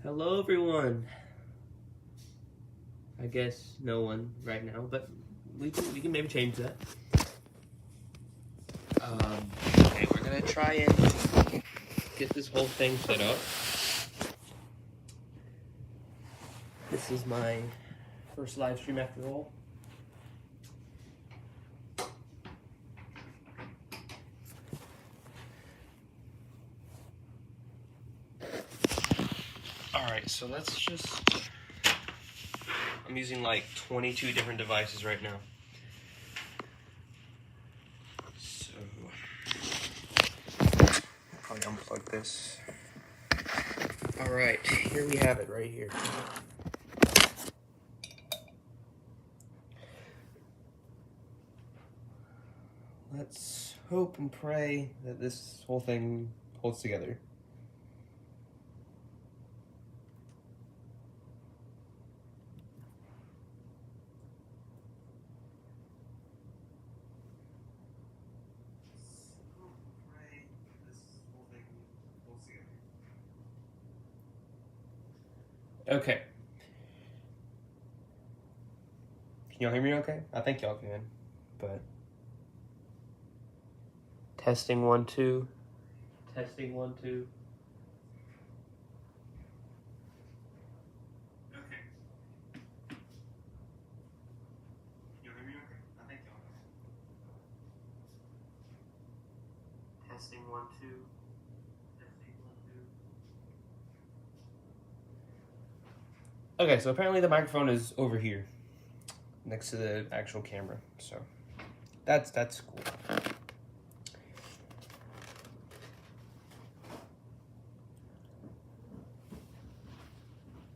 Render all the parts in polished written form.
Hello everyone. I guess no one right now, but we can maybe change that. Okay, we're gonna try and get this whole thing set up. This is my first live stream after all. Alright, so let's just... I'm using like 22 different devices right now. So... I'll probably unplug this. Alright, here we have it right here. Let's hope and pray that this whole thing holds together. Okay. Can y'all hear me okay? I think y'all can, but... Testing 1, 2. Testing 1, 2. Okay. Can y'all hear me okay? I think y'all can. Testing 1, 2. Testing 1, 2. Okay, so apparently the microphone is over here, next to the actual camera. So that's cool.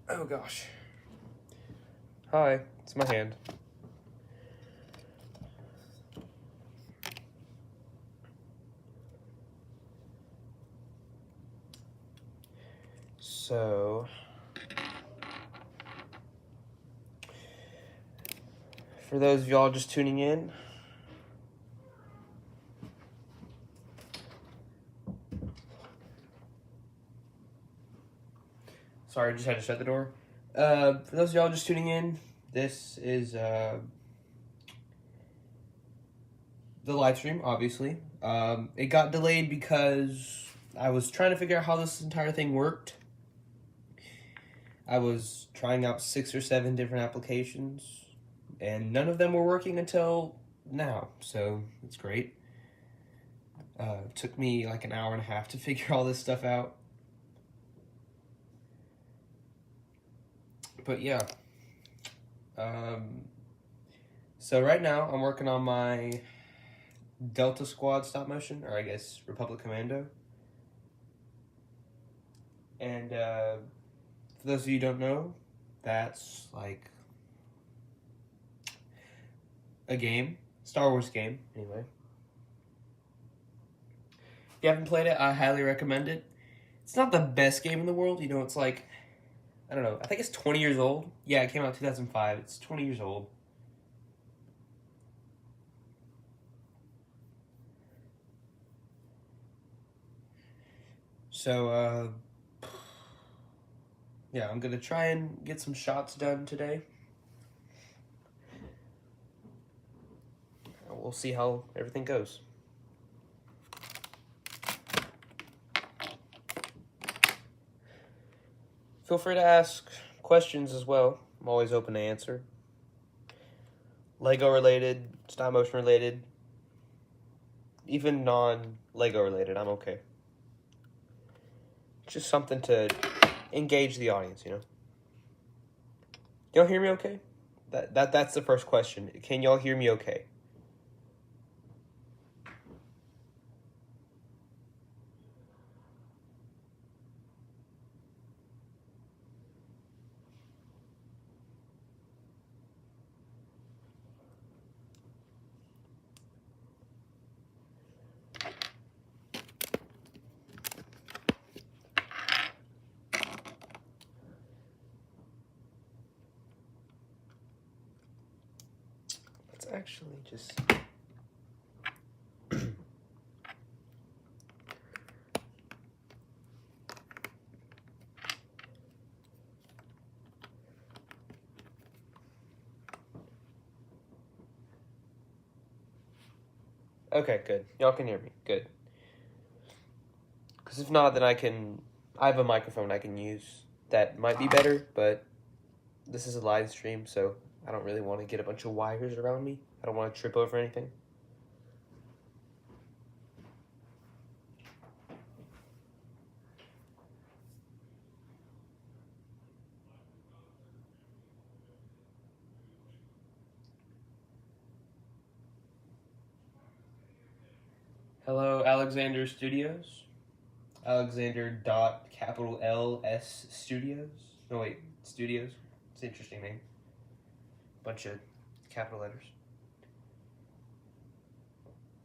Oh gosh. Hi, it's my hand. So, for those of y'all just tuning in, sorry, I just had to shut the door. For those of y'all just tuning in, this is the live stream, obviously. It got delayed because I was trying to figure out how this entire thing worked. I was trying out 6 or 7 different applications, and none of them were working until now, so it's great. It took me like an hour and a half to figure all this stuff out. But yeah. So right now I'm working on my Delta Squad stop motion, or I guess Republic Commando. And for those of you who don't know, that's like a game, Star Wars game, anyway. If you haven't played it, I highly recommend it. It's not the best game in the world, you know, it's like, I don't know, I think it's 20 years old. Yeah, it came out in 2005, it's 20 years old. So, yeah, I'm gonna try and get some shots done today. We'll see how everything goes. Feel free to ask questions as well. I'm always open to answer. Lego related, stop motion related, even non-Lego related, I'm okay. Just something to engage the audience, you know. Y'all hear me okay? That's the first question. Can y'all hear me okay? Let's actually just... Okay, good. Y'all can hear me. Good. Because if not, then I have a microphone I can use that might be better, but this is a live stream, so I don't really want to get a bunch of wires around me. I don't want to trip over anything. Hello, Alexander Studios. Alexander dot capital LS Studios. No, wait, Studios. It's an interesting name. Bunch of capital letters.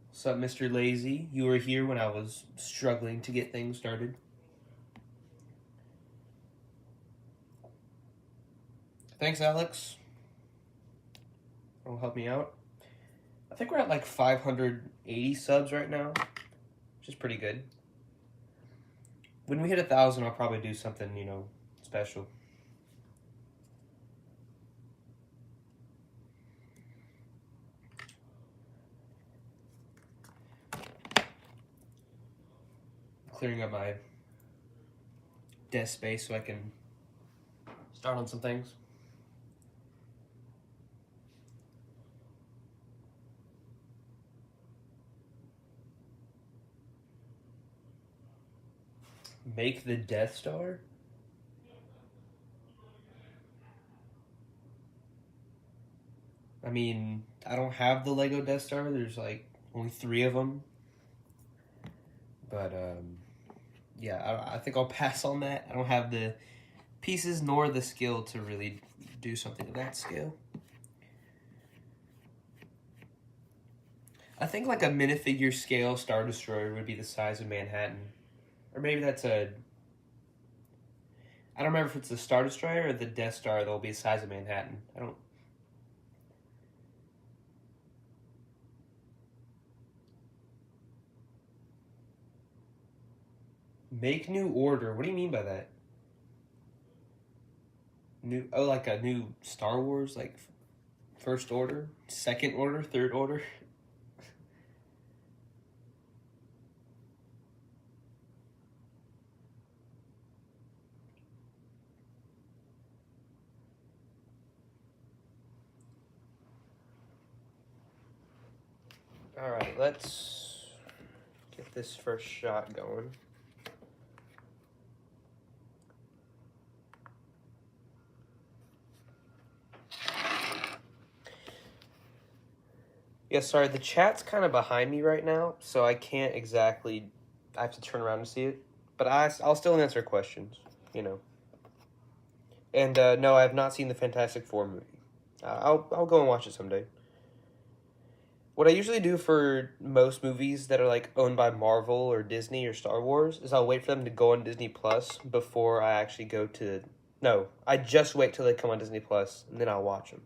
What's up, Mr. Lazy? You were here when I was struggling to get things started. Thanks, Alex. That'll help me out. I think we're at like 580 subs right now, which is pretty good. When we hit 1,000, I'll probably do something, special. Clearing up my desk space so I can start on some things. Make the Death Star? I mean, I don't have the Lego Death Star. There's like only 3 of them. But, yeah, I think I'll pass on that. I don't have the pieces nor the skill to really do something to that scale. I think like a minifigure scale Star Destroyer would be the size of Manhattan. Or maybe that's I don't remember if it's the Star Destroyer or the Death Star that'll be the size of Manhattan. Make new order. What do you mean by that? Like a new Star Wars, like First Order, Second Order, Third Order? Alright, let's get this first shot going. Yeah, sorry, the chat's kind of behind me right now, so I can't exactly... I have to turn around to see it. But I'll still answer questions, And, no, I have not seen the Fantastic Four movie. I'll go and watch it someday. What I usually do for most movies that are, like, owned by Marvel or Disney or Star Wars is I'll wait for them to go on Disney Plus before I actually go to... No, I just wait till they come on Disney Plus, and then I'll watch them.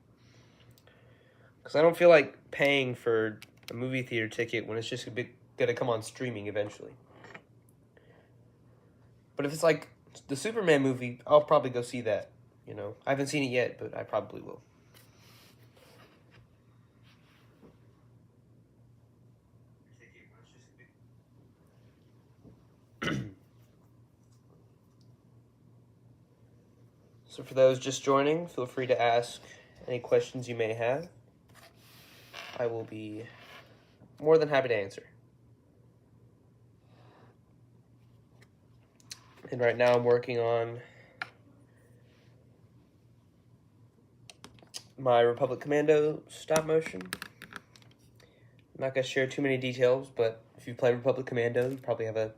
Because I don't feel like paying for a movie theater ticket when it's just going to come on streaming eventually. But if it's like the Superman movie, I'll probably go see that, I haven't seen it yet, but I probably will. So for those just joining, feel free to ask any questions you may have. I will be more than happy to answer. And right now I'm working on my Republic Commando stop motion. I'm not going to share too many details, but if you play Republic Commando, you probably have a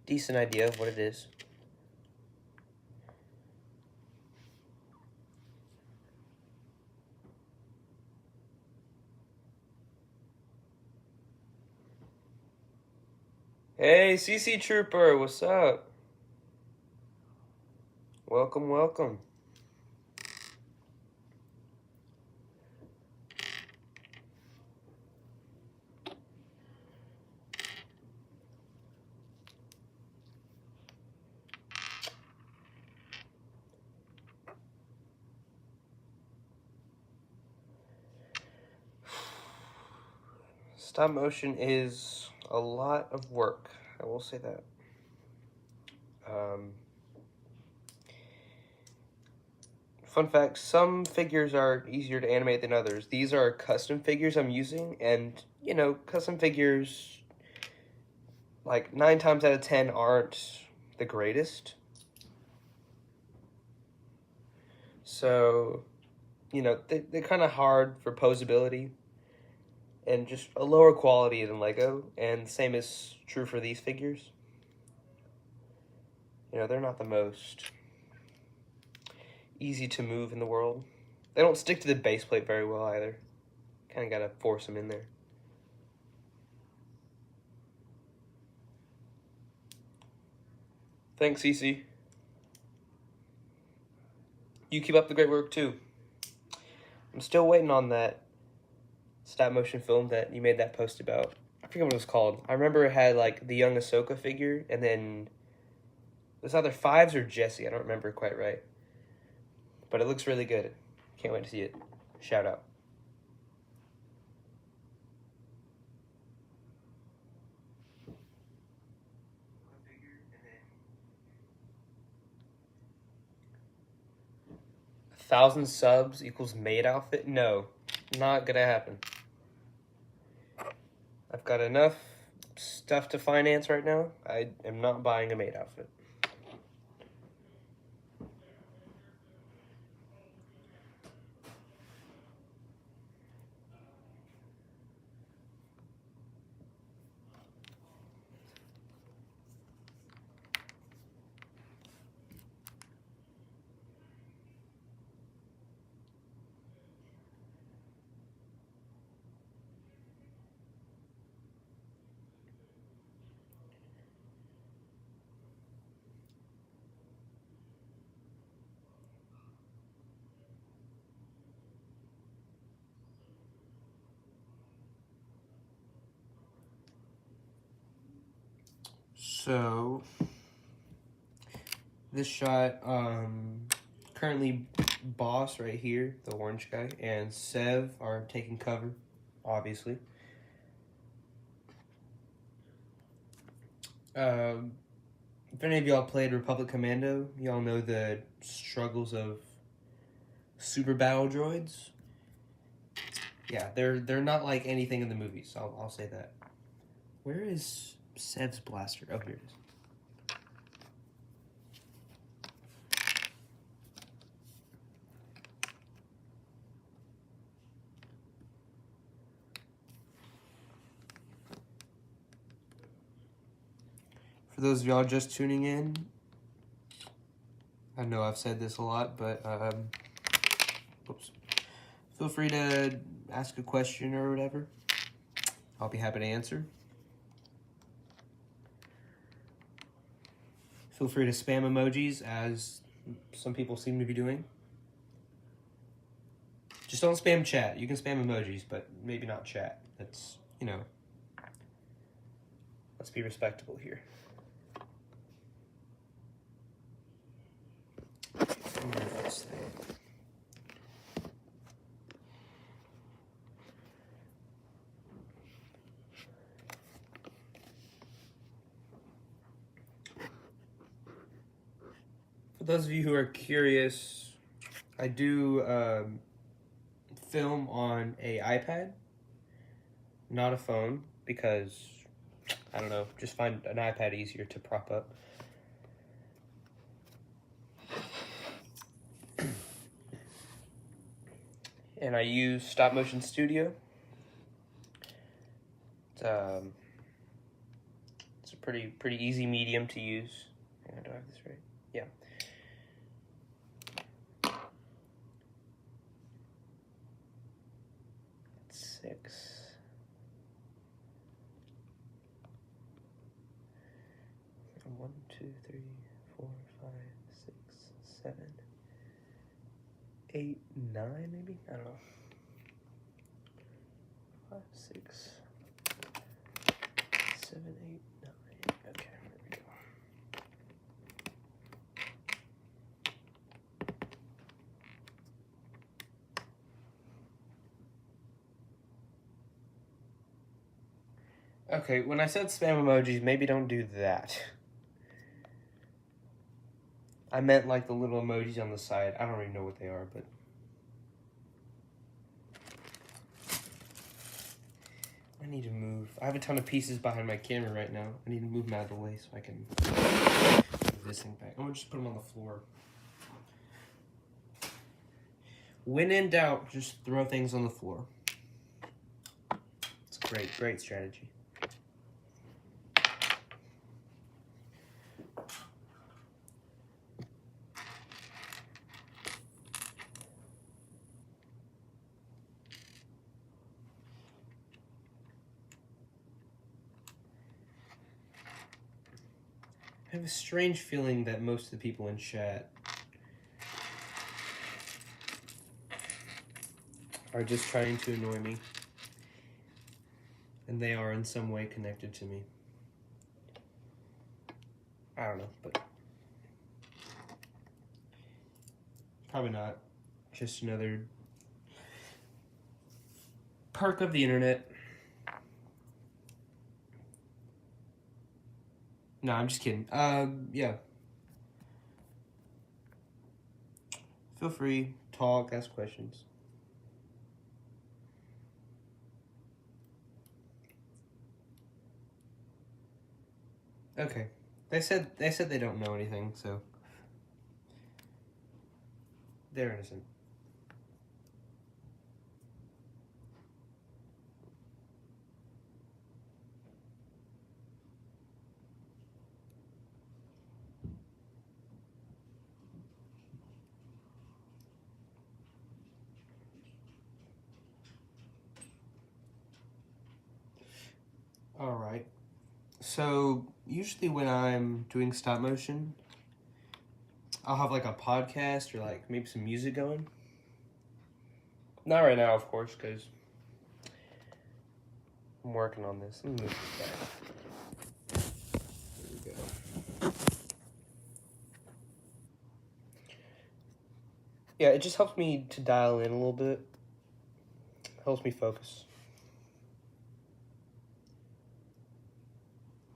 decent idea of what it is. Hey, CC Trooper, what's up? Welcome, welcome. Stop motion is a lot of work. I will say that. Fun fact, some figures are easier to animate than others. These are custom figures I'm using, and, you know, custom figures, like, 9 times out of 10 aren't the greatest. So, you know, they're kind of hard for posability, and just a lower quality than Lego, and the same is true for these figures. You know, they're not the most easy to move in the world. They don't stick to the base plate very well either. Kind of gotta force them in there. Thanks, Cece. You keep up the great work too. I'm still waiting on that stop motion film that you made that post about. I forget what it was called. I remember it had like the young Ahsoka figure, and then it was either Fives or Jesse. I don't remember quite right. But it looks really good. Can't wait to see it. Shout out. $1,000 subs equals maid outfit? No, not gonna happen. I've got enough stuff to finance right now. I am not buying a maid outfit. So, this shot, currently Boss right here, the orange guy, and Sev are taking cover, obviously. If any of y'all played Republic Commando, y'all know the struggles of super battle droids. Yeah, they're not like anything in the movies. I'll say that. Where is Sev's blaster? Oh, here it is. For those of y'all just tuning in, I know I've said this a lot, but oops. Feel free to ask a question or whatever. I'll be happy to answer. Feel free to spam emojis, as some people seem to be doing. Just don't spam chat. You can spam emojis, but maybe not chat. That's, you know, let's be respectable here. For those of you who are curious, I do film on a iPad, not a phone, because, I don't know, just find an iPad easier to prop up. And I use Stop Motion Studio. It's a pretty easy medium to use. Do I have this right? Yeah. That's 6. And 1, 2, 3, 4, 5, 6, 7, 8, 9, maybe? I don't know. 5, 6, 7, 8, 9. Okay, there we go. Okay, when I said spam emojis, maybe don't do that. I meant like the little emojis on the side. I don't even know what they are, but... I need to move. I have a ton of pieces behind my camera right now. I need to move them out of the way so I can move this thing back. I'm gonna just put them on the floor. When in doubt, just throw things on the floor. It's a great strategy. I have a strange feeling that most of the people in chat are just trying to annoy me. And they are in some way connected to me. I don't know, but probably not. Just another perk of the internet. No, I'm just kidding. Yeah. Feel free, talk, ask questions. Okay. They said they don't know anything, so they're innocent. Alright. So, usually when I'm doing stop motion, I'll have like a podcast or like maybe some music going. Not right now, of course, because I'm working on this. Let me move this back. There we go. Yeah, it just helps me to dial in a little bit. Helps me focus.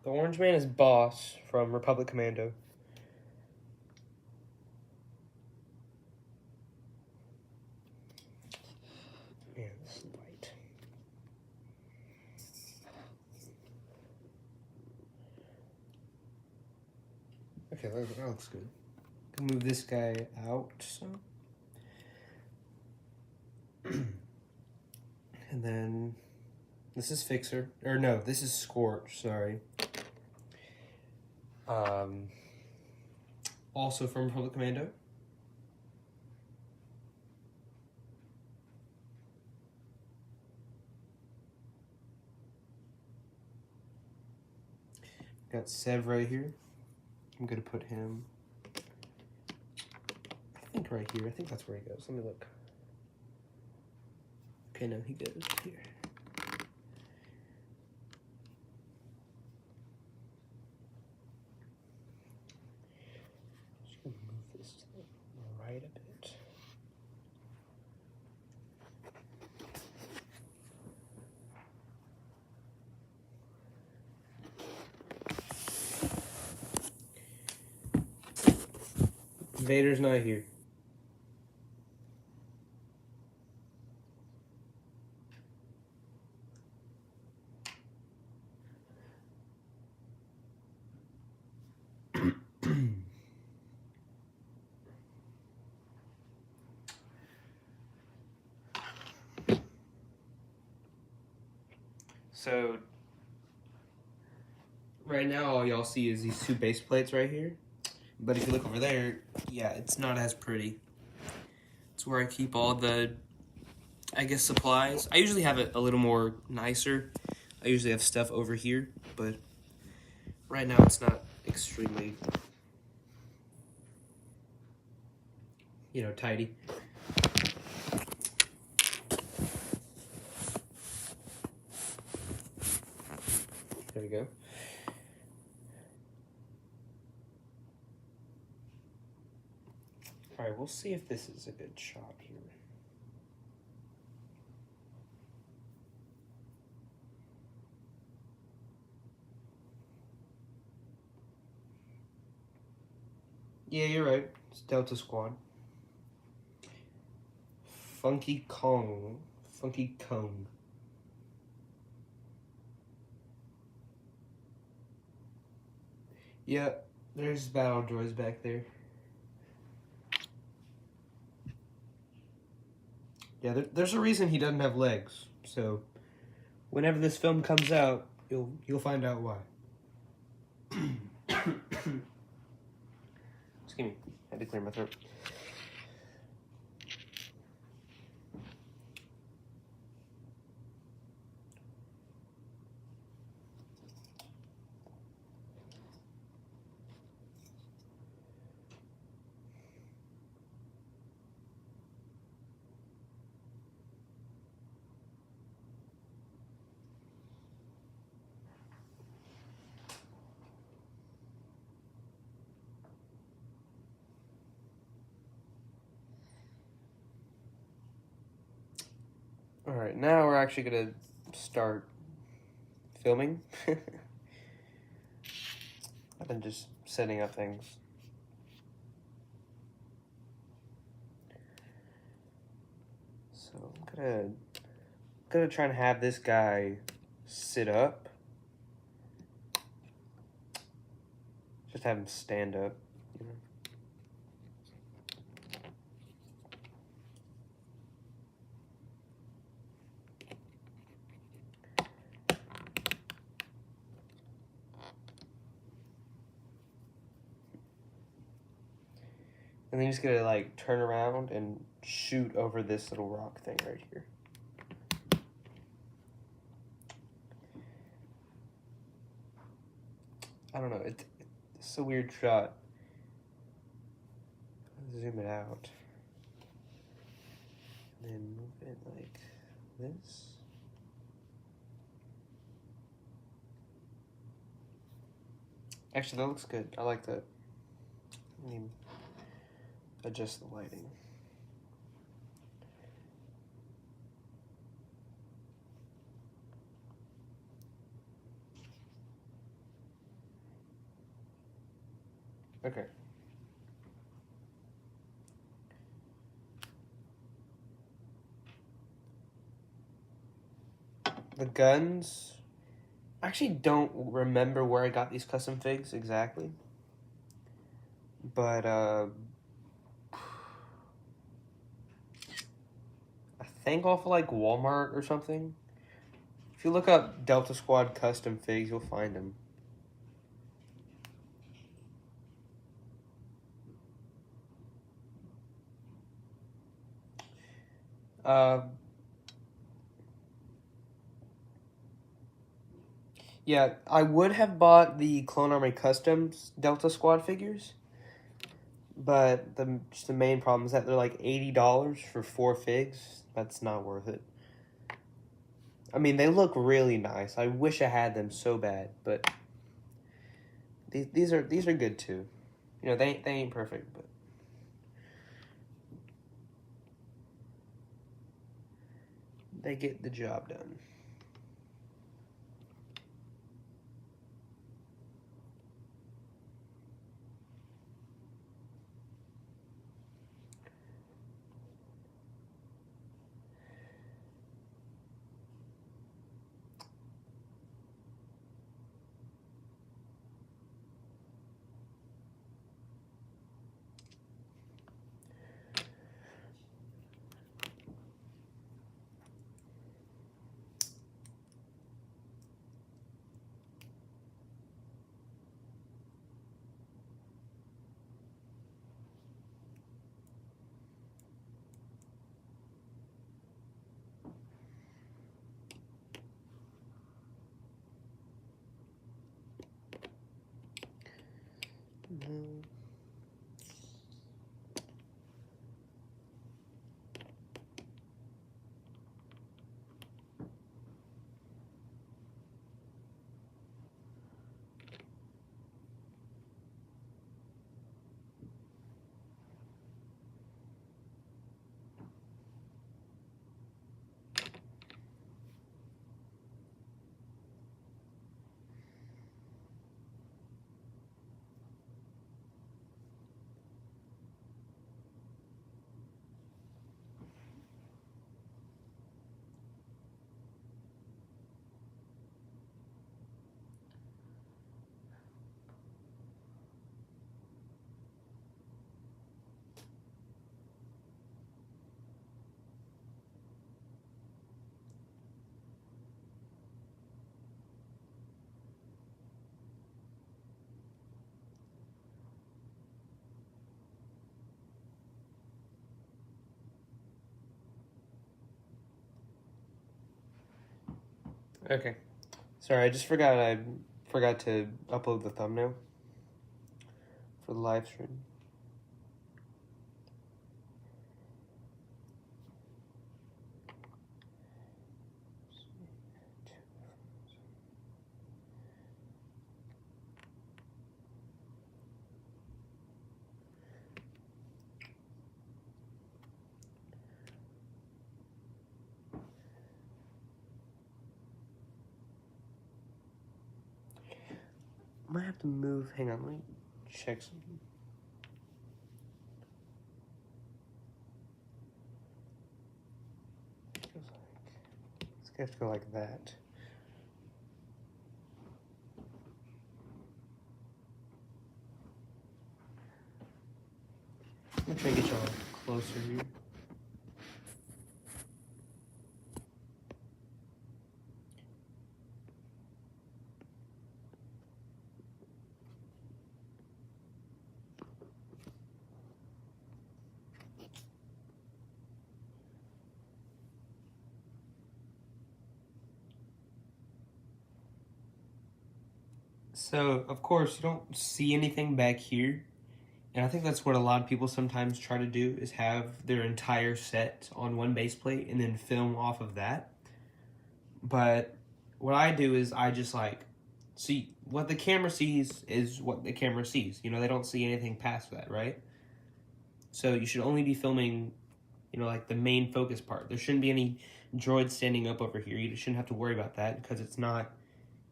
The orange man is Boss from Republic Commando. Man, this is light. Okay, that looks good. Can move this guy out some. And then this is Fixer. Or no, this is Scorch, sorry. Also from Republic Commando. Got Sev right here. I'm gonna put him, I think right here. I think that's where he goes. Let me look. Okay, no, he goes here. Just gonna move this to the right a bit. Vader's not here. So, right now all y'all see is these two base plates right here. But if you look over there, yeah, it's not as pretty. It's where I keep all the, I guess, supplies. I usually have it a little more nicer. I usually have stuff over here, but right now it's not extremely, you know, tidy. There we go. All right, we'll see if this is a good shot here. Yeah, you're right. It's Delta Squad. Funky Kong. Funky Kong. Yeah, there's battle droids back there. Yeah, there's a reason he doesn't have legs. So, whenever this film comes out, you'll find out why. Excuse me, I had to clear my throat. All right, now we're actually gonna start filming. I've been just setting up things. So I'm gonna try and have this guy sit up. Just have him stand up. You know? And then he's gonna like turn around and shoot over this little rock thing right here. I don't know, it's a weird shot. Zoom it out. And then move it like this. Actually, that looks good. I like that. Let me adjust the lighting. Okay. The guns, I actually don't remember where I got these custom figs exactly. But, I think off of like Walmart or something. If you look up Delta Squad custom figs, you'll find them. Yeah, I would have bought the Clone Army Customs Delta Squad figures, but just the main problem is that they're like $80 for 4 figs. That's not worth it. I mean, they look really nice. I wish I had them so bad, but these are good too. You know, they ain't perfect, but they get the job done. No. Okay. Sorry, I just forgot to upload the thumbnail for the live stream. Might have to move. Hang on, let me check something. It's gonna have to go like that. I'm gonna try to get y'all closer here. So, of course, you don't see anything back here. And I think that's what a lot of people sometimes try to do, is have their entire set on one base plate and then film off of that. But what I do is I just see what the camera sees is what the camera sees. You know, they don't see anything past that, right? So you should only be filming, you know, like the main focus part. There shouldn't be any droids standing up over here. You shouldn't have to worry about that because it's not,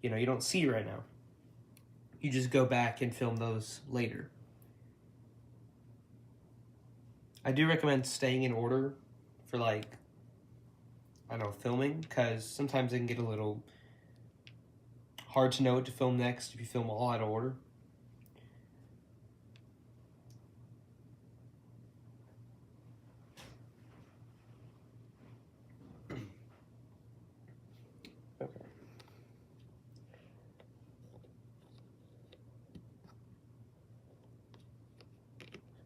you know, you don't see right now. You just go back and film those later. I do recommend staying in order for I don't know, filming, because sometimes it can get a little hard to know what to film next if you film all out of order. Okay.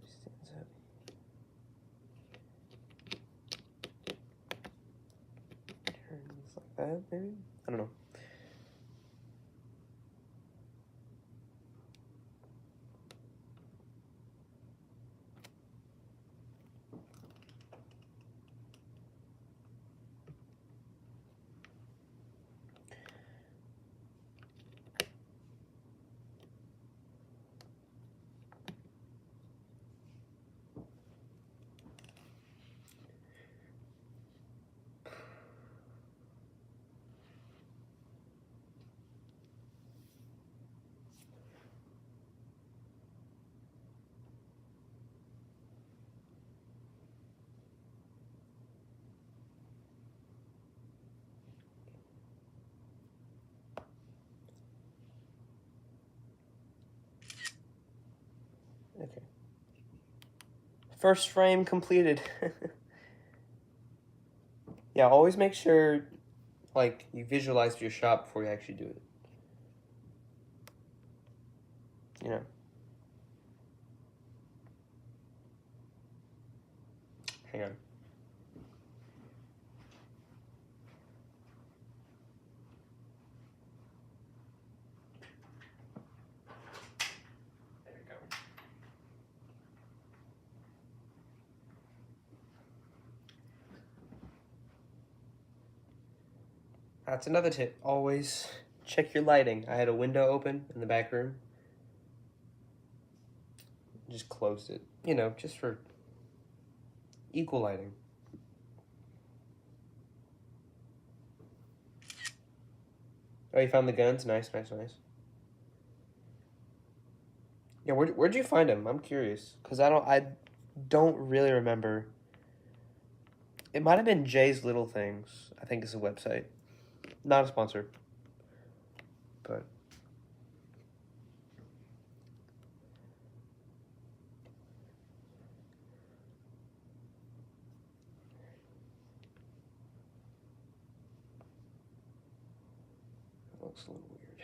Stands up. Turns like that, maybe? I don't know. Okay. First frame completed. Yeah, always make sure, you visualize your shot before you actually do it. You know. Hang on. There we go. That's another tip. Always check your lighting. I had a window open in the back room. Just closed it. You know, just for equal lighting. Oh, you found the guns? Nice, nice, nice. Yeah, where'd you find them? I'm curious, because I don't really remember. It might have been Jay's Little Things, I think is a website. Not a sponsor. But it looks a little weird.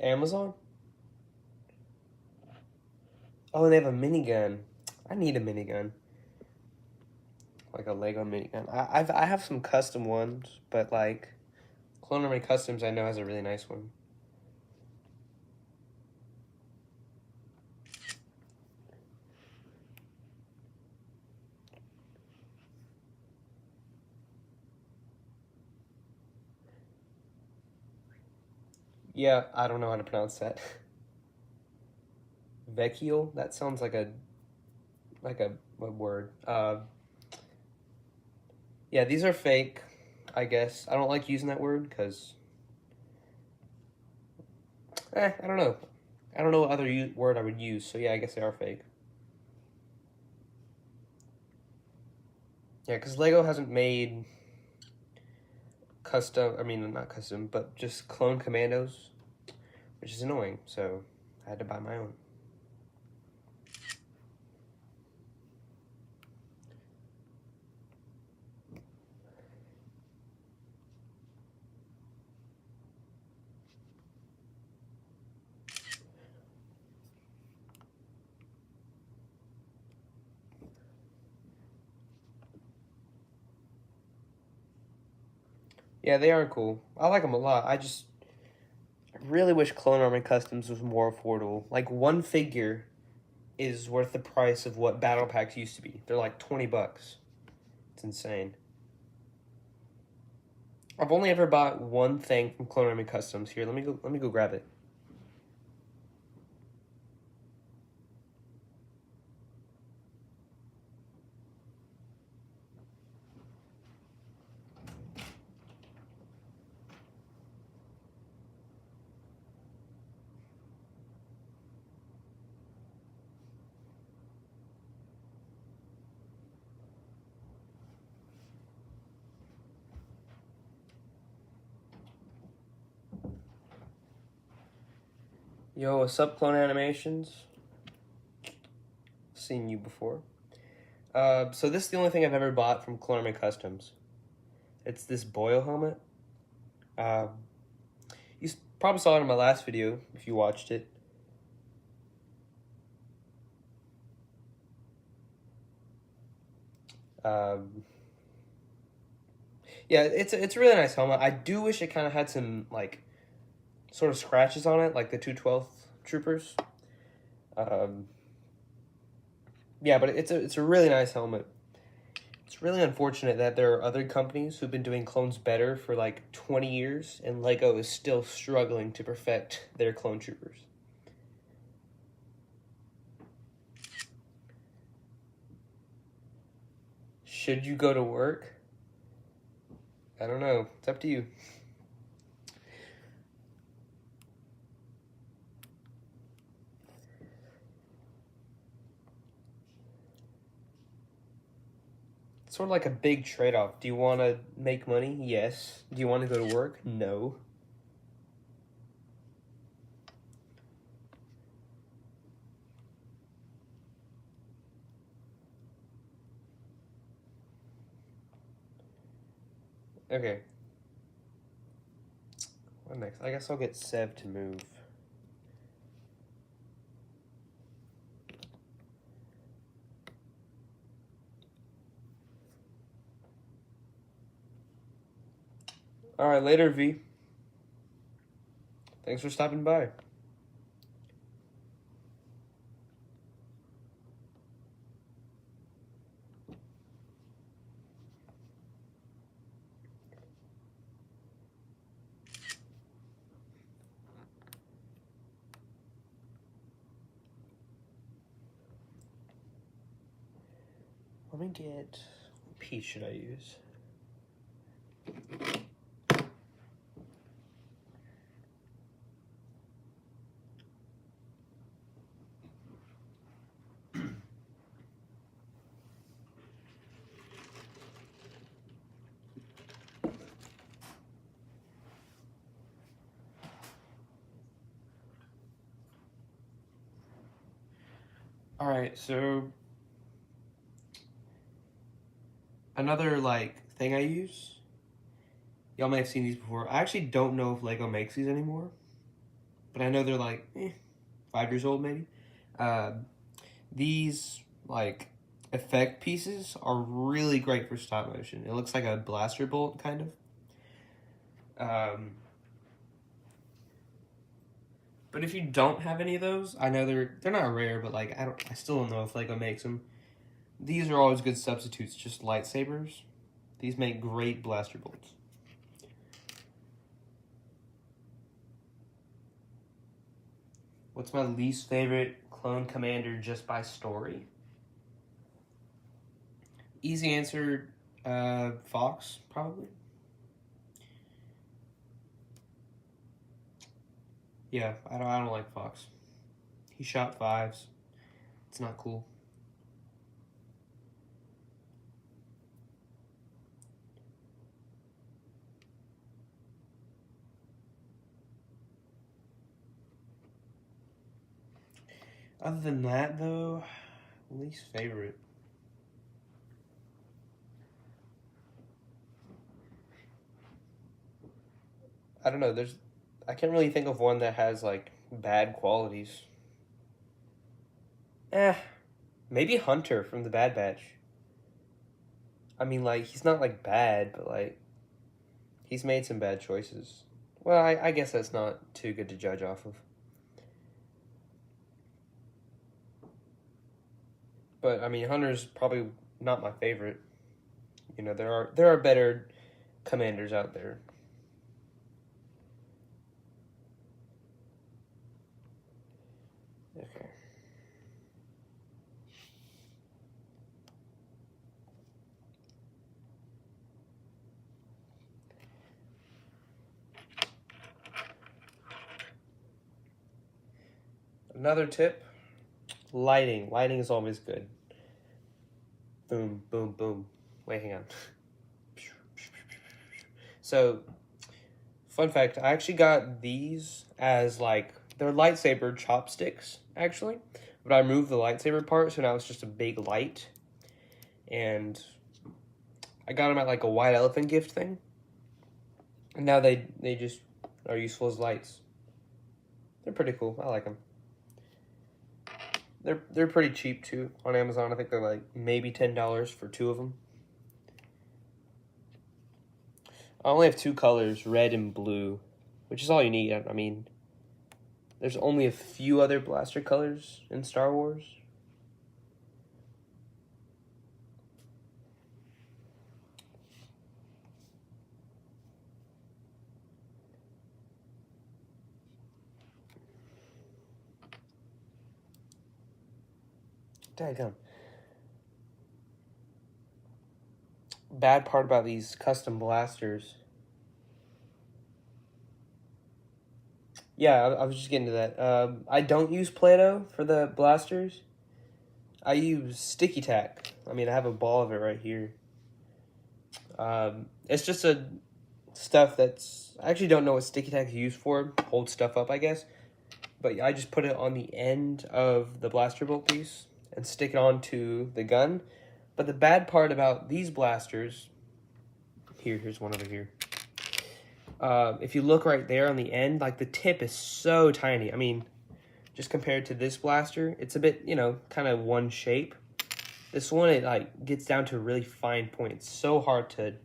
Amazon? Oh, and they have a minigun. I need a minigun. Like a Lego minigun. I have some custom ones, but like Clone Army Customs I know has a really nice one. Yeah, I don't know how to pronounce that. Vecchio? That sounds like a word. Yeah, these are fake, I guess. I don't like using that word because I don't know. I don't know what other word I would use. So yeah, I guess they are fake. Yeah, because Lego hasn't made custom. I mean, not custom, but just clone Commandos, which is annoying. So I had to buy my own. Yeah, they are cool. I like them a lot. I really wish Clone Army Customs was more affordable. Like one figure is worth the price of what battle packs used to be. They're like $20. It's insane. I've only ever bought one thing from Clone Army Customs. Here, let me go grab it. Yo, what's up, Clone Animations? Seen you before. So this is the only thing I've ever bought from Clone Army Customs. It's this Boyle helmet. Uh, you probably saw it in my last video if you watched it. Yeah, it's a really nice helmet. I do wish it kind of had some like sort of scratches on it, like the 212th Troopers. Yeah, but it's a really nice helmet. It's really unfortunate that there are other companies who've been doing clones better for like 20 years, and Lego is still struggling to perfect their clone troopers. Should you go to work? I don't know. It's up to you. It's sort of like a big trade-off. Do you want to make money? Yes. Do you want to go to work? No. Okay. What next? I guess I'll get Sev to move. All right, later, V. Thanks for stopping by. Let me get... What piece should I use? All right, so another like thing I use. Y'all may have seen these before. I actually don't know if Lego makes these anymore, but I know they're like 5 years old maybe. These like effect pieces are really great for stop motion. It looks like a blaster bolt kind of. But if you don't have any of those, I know they're not rare, but like I still don't know if Lego makes them. These are always good substitutes, just lightsabers. These make great blaster bolts. What's my least favorite clone commander just by story? Easy answer, Fox, probably. Yeah, I don't like Fox. He shot fives. It's not cool. Other than that, though, least favorite. I don't know. I can't really think of one that has like bad qualities. Maybe Hunter from the Bad Batch. I mean, like, he's not like bad, but like, he's made some bad choices. Well, I guess that's not too good to judge off of. But I mean, Hunter's probably not my favorite. You know, there are better commanders out there. Okay. Another tip, lighting. Lighting is always good. Boom, boom, boom. Wait, hang on. So, fun fact, I actually got these as like, they're lightsaber chopsticks, actually. But I removed the lightsaber part, so now it's just a big light. And I got them at like a white elephant gift thing. And now they just are useful as lights. They're pretty cool. I like them. They're pretty cheap too on Amazon. I think they're like maybe $10 for 2 of them. I only have 2 colors, red and blue, which is all you need. I mean, there's only a few other blaster colors in Star Wars. Daggum. Bad part about these custom blasters. Yeah, I was just getting to that. I don't use Play-Doh for the blasters. I use sticky tack. I mean, I have a ball of it right here. It's just a stuff that's... I actually don't know what sticky tack is used for. Hold stuff up, I guess. But I just put it on the end of the blaster bolt piece and stick it onto the gun. But the bad part about these blasters... Here's one over here. If you look right there on the end, like the tip is so tiny. I mean, just compared to this blaster, it's a bit, you know, kind of one shape. This one, it like gets down to a really fine point. It's so hard to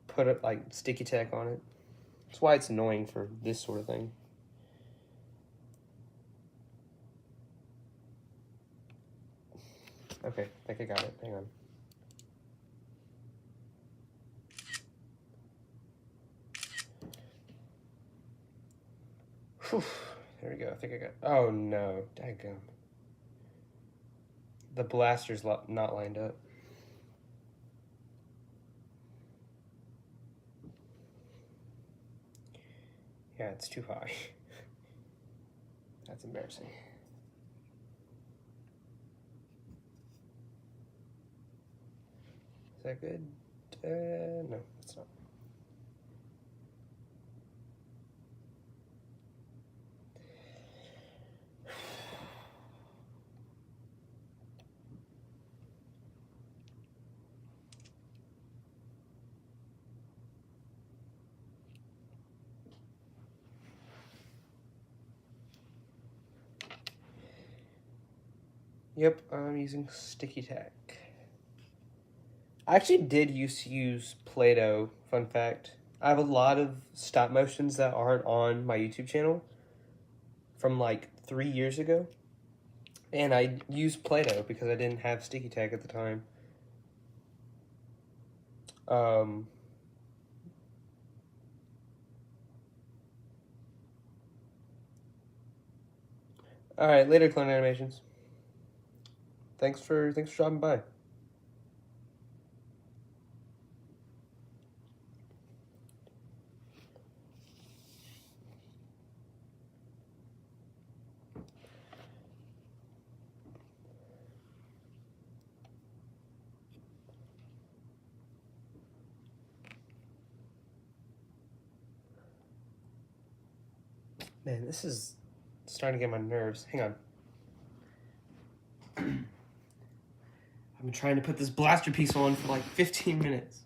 put it like sticky tack on it. That's why it's annoying for this sort of thing. Okay, I think I got it. Hang on. Whew. There we go. I think I got... Oh, no. Daggum. The blaster's not lined up. Yeah, it's too high. That's embarrassing. Is that good? No, it's not. Yep, I'm using sticky tack. I actually did used to use Play-Doh, fun fact. I have a lot of stop motions that aren't on my YouTube channel from like 3 years ago. And I used Play-Doh because I didn't have sticky tack at the time. Alright, later, Clone Animations. Thanks for dropping by. Man, this is starting to get my nerves. Hang on. I've been trying to put this blaster piece on for like 15 minutes.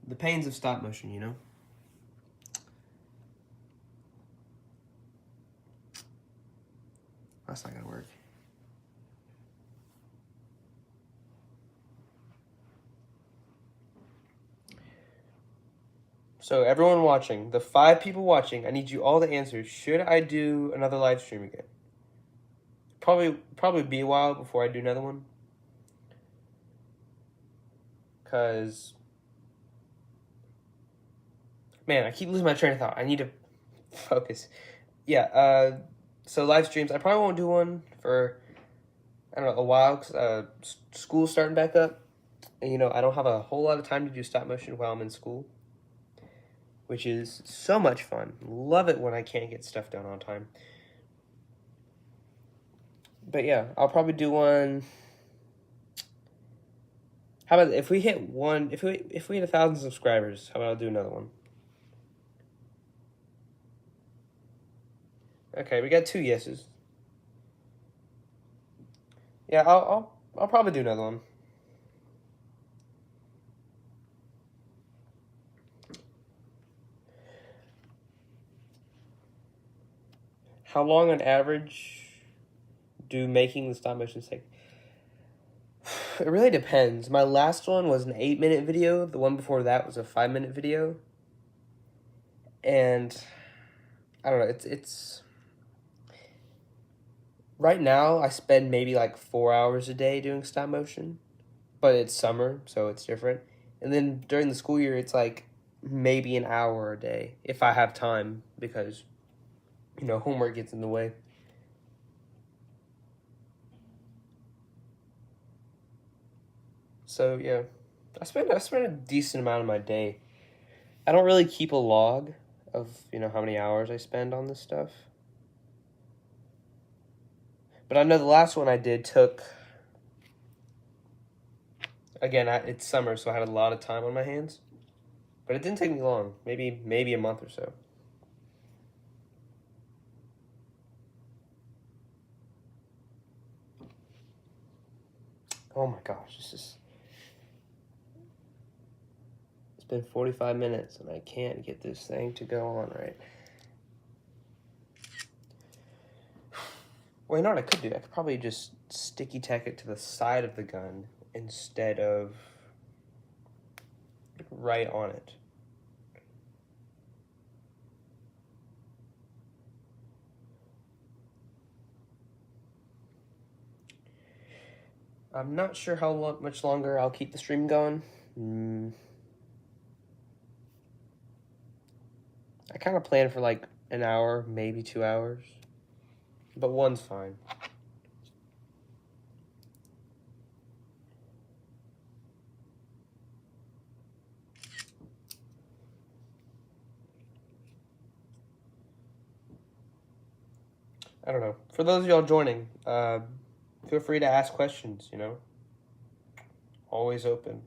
The pains of stop motion, you know? That's not gonna work. So everyone watching, the 5 people watching, I need you all to answer. Should I do another live stream again? Probably be a while before I do another one. Cause, man, I keep losing my train of thought. I need to focus. Yeah. So live streams, I probably won't do one for, I don't know, a while. Cause school's starting back up, and you know I don't have a whole lot of time to do stop motion while I'm in school, which is so much fun. Love it when I can't get stuff done on time. But yeah, I'll probably do one. How about if we hit if we hit 1,000 subscribers, how about I'll do another one? Okay, we got 2 yeses. Yeah, I'll probably do another one. How long on average do making the stop motions take? It really depends. My last one was an 8-minute video. The one before that was a 5-minute video. And I don't know, it's right now I spend maybe like 4 hours a day doing stop motion, but it's summer, so it's different. And then during the school year, it's like maybe an hour a day if I have time, because you know homework gets in the way. So yeah, I spend a decent amount of my day. I don't really keep a log of how many hours I spend on this stuff. But I know the last one I did took, again, it's summer, so I had a lot of time on my hands. But it didn't take me long, maybe a month or so. Oh my gosh, it's been 45 minutes and I can't get this thing to go on right. Well, you know what I could do? I could probably just sticky tack it to the side of the gun instead of right on it. I'm not sure how much longer I'll keep the stream going. I kind of plan for like an hour, maybe 2 hours. But one's fine. I don't know. For those of y'all joining, feel free to ask questions, Always open.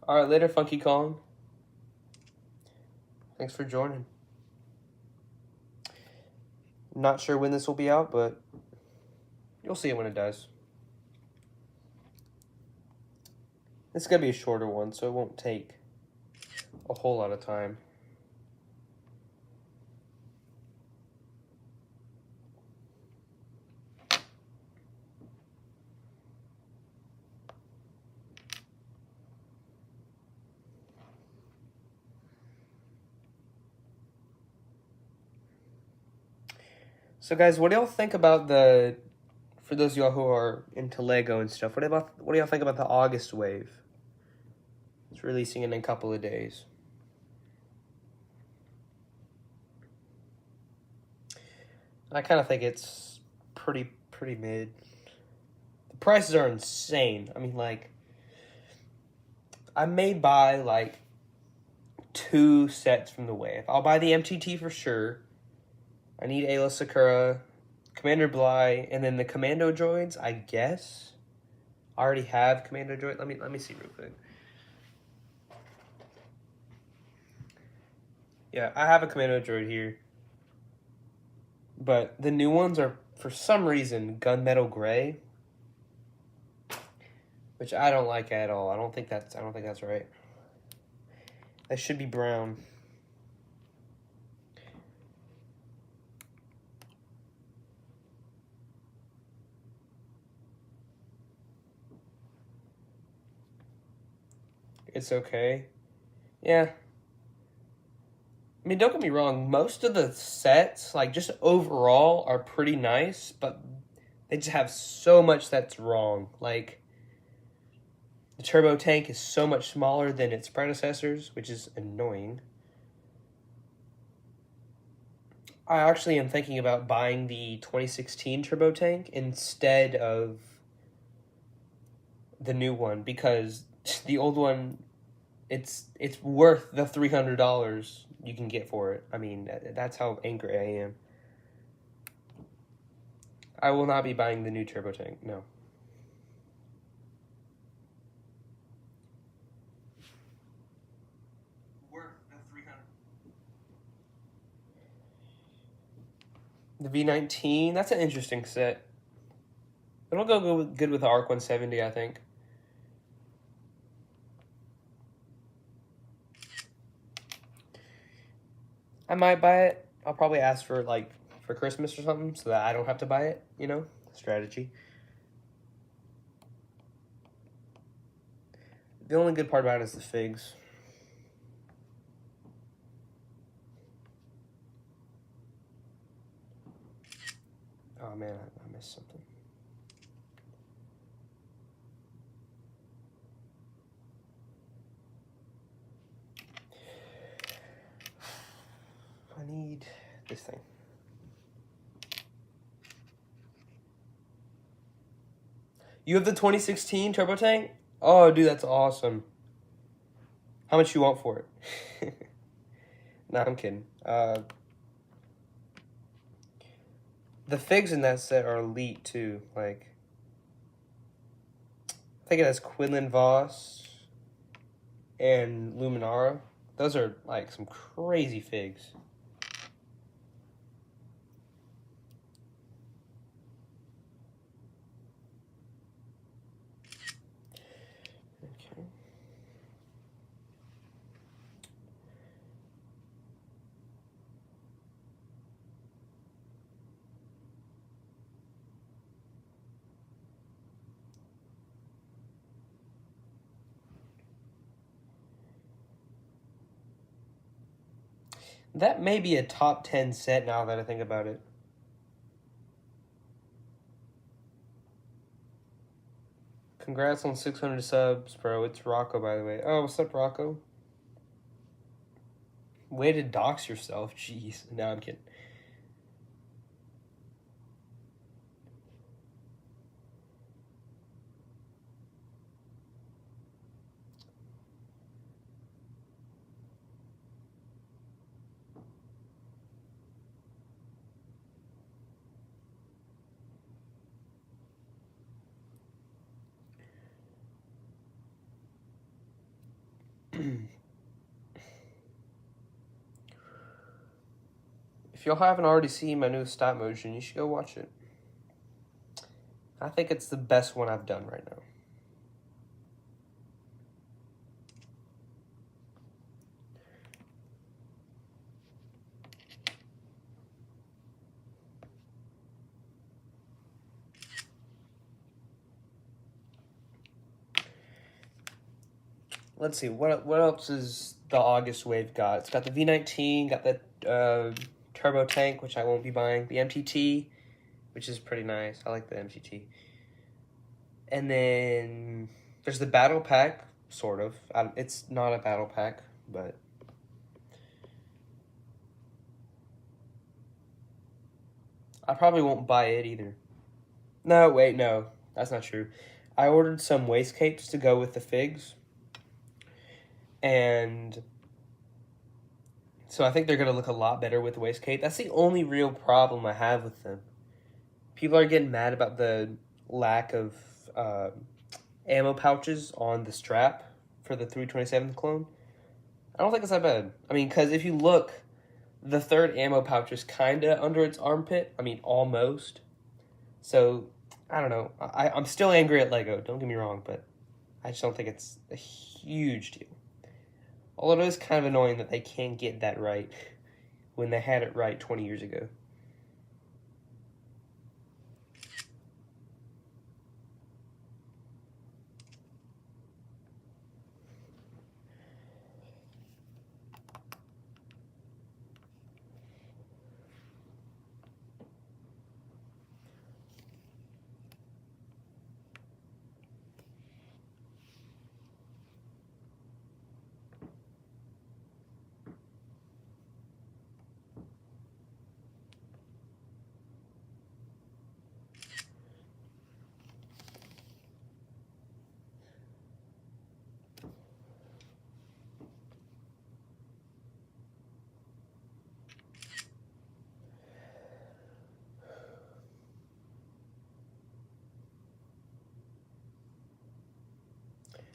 All right, later, Funky Kong. Thanks for joining. Not sure when this will be out, but you'll see it when it does. It's going to be a shorter one, so it won't take a whole lot of time. So guys, what do y'all think about for those of y'all who are into Lego and stuff, what do y'all think about the August wave? It's releasing in a couple of days. I kind of think it's pretty mid. The prices are insane. I mean, like, I may buy, like, 2 sets from the wave. I'll buy the MTT for sure. I need Ayla Sakura, Commander Bly, and then the Commando droids, I guess. I already have Commando droid. Let me see real quick. Yeah, I have a Commando droid here. But the new ones are, for some reason, gunmetal gray, which I don't like at all. I don't think that's right. That should be brown. It's okay. Yeah. I mean, don't get me wrong. Most of the sets, like, just overall, are pretty nice, but they just have so much that's wrong. Like, the turbo tank is so much smaller than its predecessors, which is annoying. I actually am thinking about buying the 2016 turbo tank instead of the new one, because the old one, it's worth the $300 you can get for it. I mean, that's how angry I am. I will not be buying the new turbo tank, no. Worth the $300. The V19, that's an interesting set. It'll go good with the ARC 170, I think. I might buy it. I'll probably ask for, like, for Christmas or something so that I don't have to buy it, you know? Strategy. The only good part about it is the figs. Oh, man, I missed something. I need this thing. You have the 2016 turbo tank? Oh, dude, that's awesome. How much you want for it? Nah, I'm kidding. The figs in that set are elite, too. Like, I think it has Quinlan Voss and Luminara. Those are, like, some crazy figs. Okay. That may be a top 10 set now that I think about it. Congrats on 600 subs, bro. It's Rocco, by the way. Oh, what's up, Rocco? Way to dox yourself. Jeez. No, I'm kidding. if y'all haven't already seen my new stop motion, you should go watch it. I think it's the best one I've done right now. Let's see, what else is the August wave got? It's got the V19, got the turbo tank, which I won't be buying, the MTT, which is pretty nice. I like the MTT. And then there's the battle pack, sort of. It's not a battle pack, but I probably won't buy it either. No, wait, no, that's not true. I ordered some wastegapes to go with the figs. And so I think they're going to look a lot better with the wastecape. That's the only real problem I have with them. People are getting mad about the lack of ammo pouches on the strap for the 327 clone. I don't think it's that bad. I mean, because if you look, the third ammo pouch is kind of under its armpit. I mean, almost. So, I don't know. I'm still angry at LEGO, don't get me wrong, but I just don't think it's a huge deal. Although it is kind of annoying that they can't get that right when they had it right 20 years ago.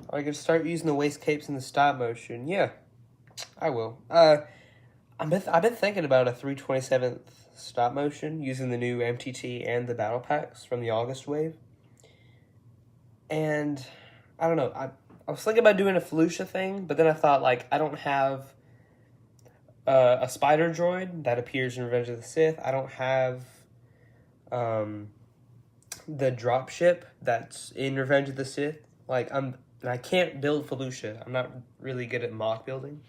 Are you going to start using the wastegapes in the stop motion? Yeah, I will. I've been thinking about a 327th stop motion using the new MTT and the battle packs from the August wave. And I don't know. I was thinking about doing a Felucia thing, but then I thought, like, I don't have a spider droid that appears in Revenge of the Sith. I don't have the dropship that's in Revenge of the Sith. Like, I can't build Felucia. I'm not really good at mock building.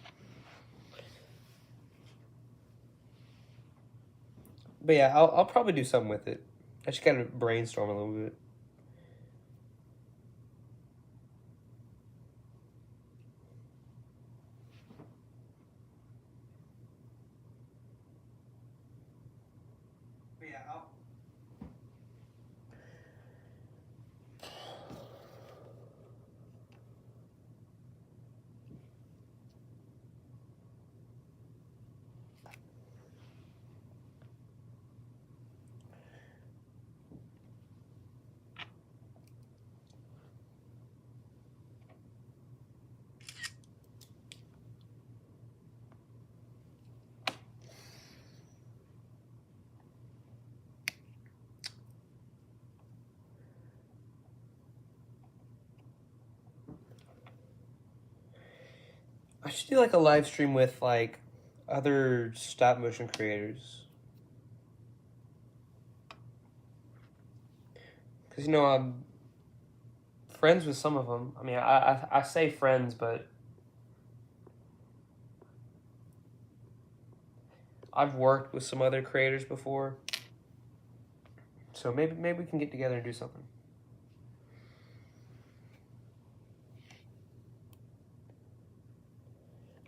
But yeah, I'll probably do something with it. I just gotta brainstorm a little bit. But yeah, I should do like a live stream with like other stop motion creators. Because, you know, I'm friends with some of them. I mean, I say friends, but I've worked with some other creators before. So maybe we can get together and do something.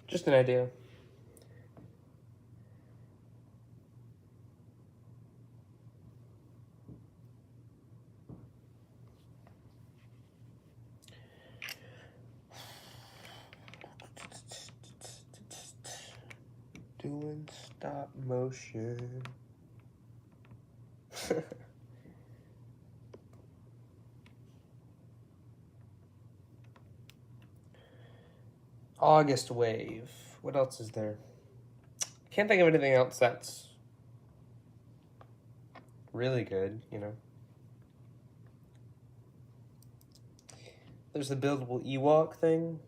Just an idea. Doing stop motion. August wave. What else is there? Can't think of anything else that's really good, you know. There's the buildable Ewok thing.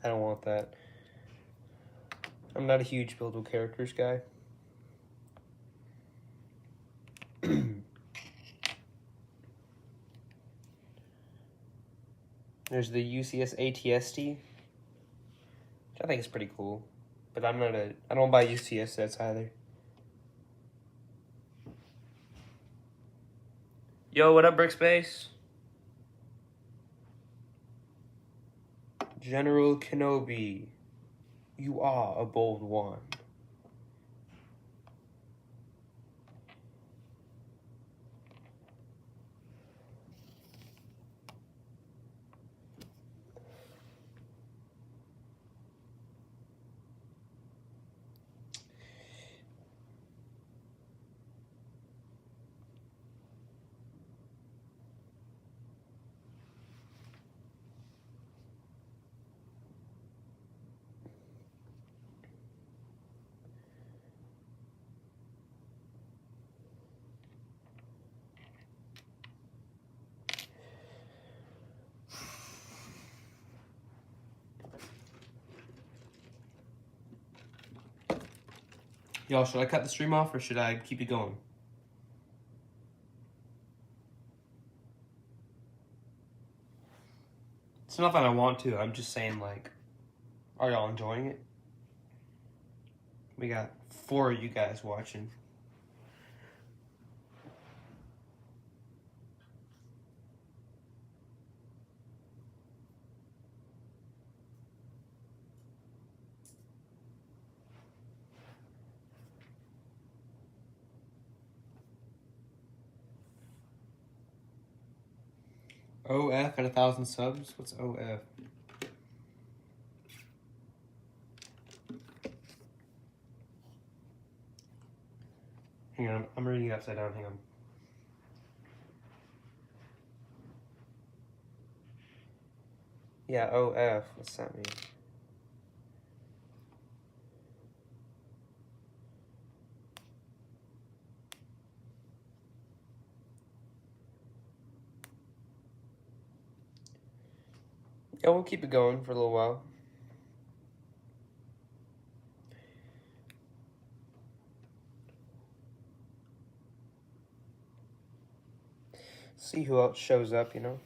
I don't want that. I'm not a huge buildable characters guy. There's the UCS ATST, which I think is pretty cool. But I don't buy UCS sets either. Yo, what up, Brickspace? General Kenobi, you are a bold one. Y'all, should I cut the stream off or should I keep it going? It's not that I want to. I'm just saying, like, are y'all enjoying it? We got 4 of you guys watching. OF at 1,000 subs? What's OF? Hang on, I'm reading it upside down, hang on. Yeah, OF, what's that mean? Yeah, we'll keep it going for a little while. See who else shows up, you know?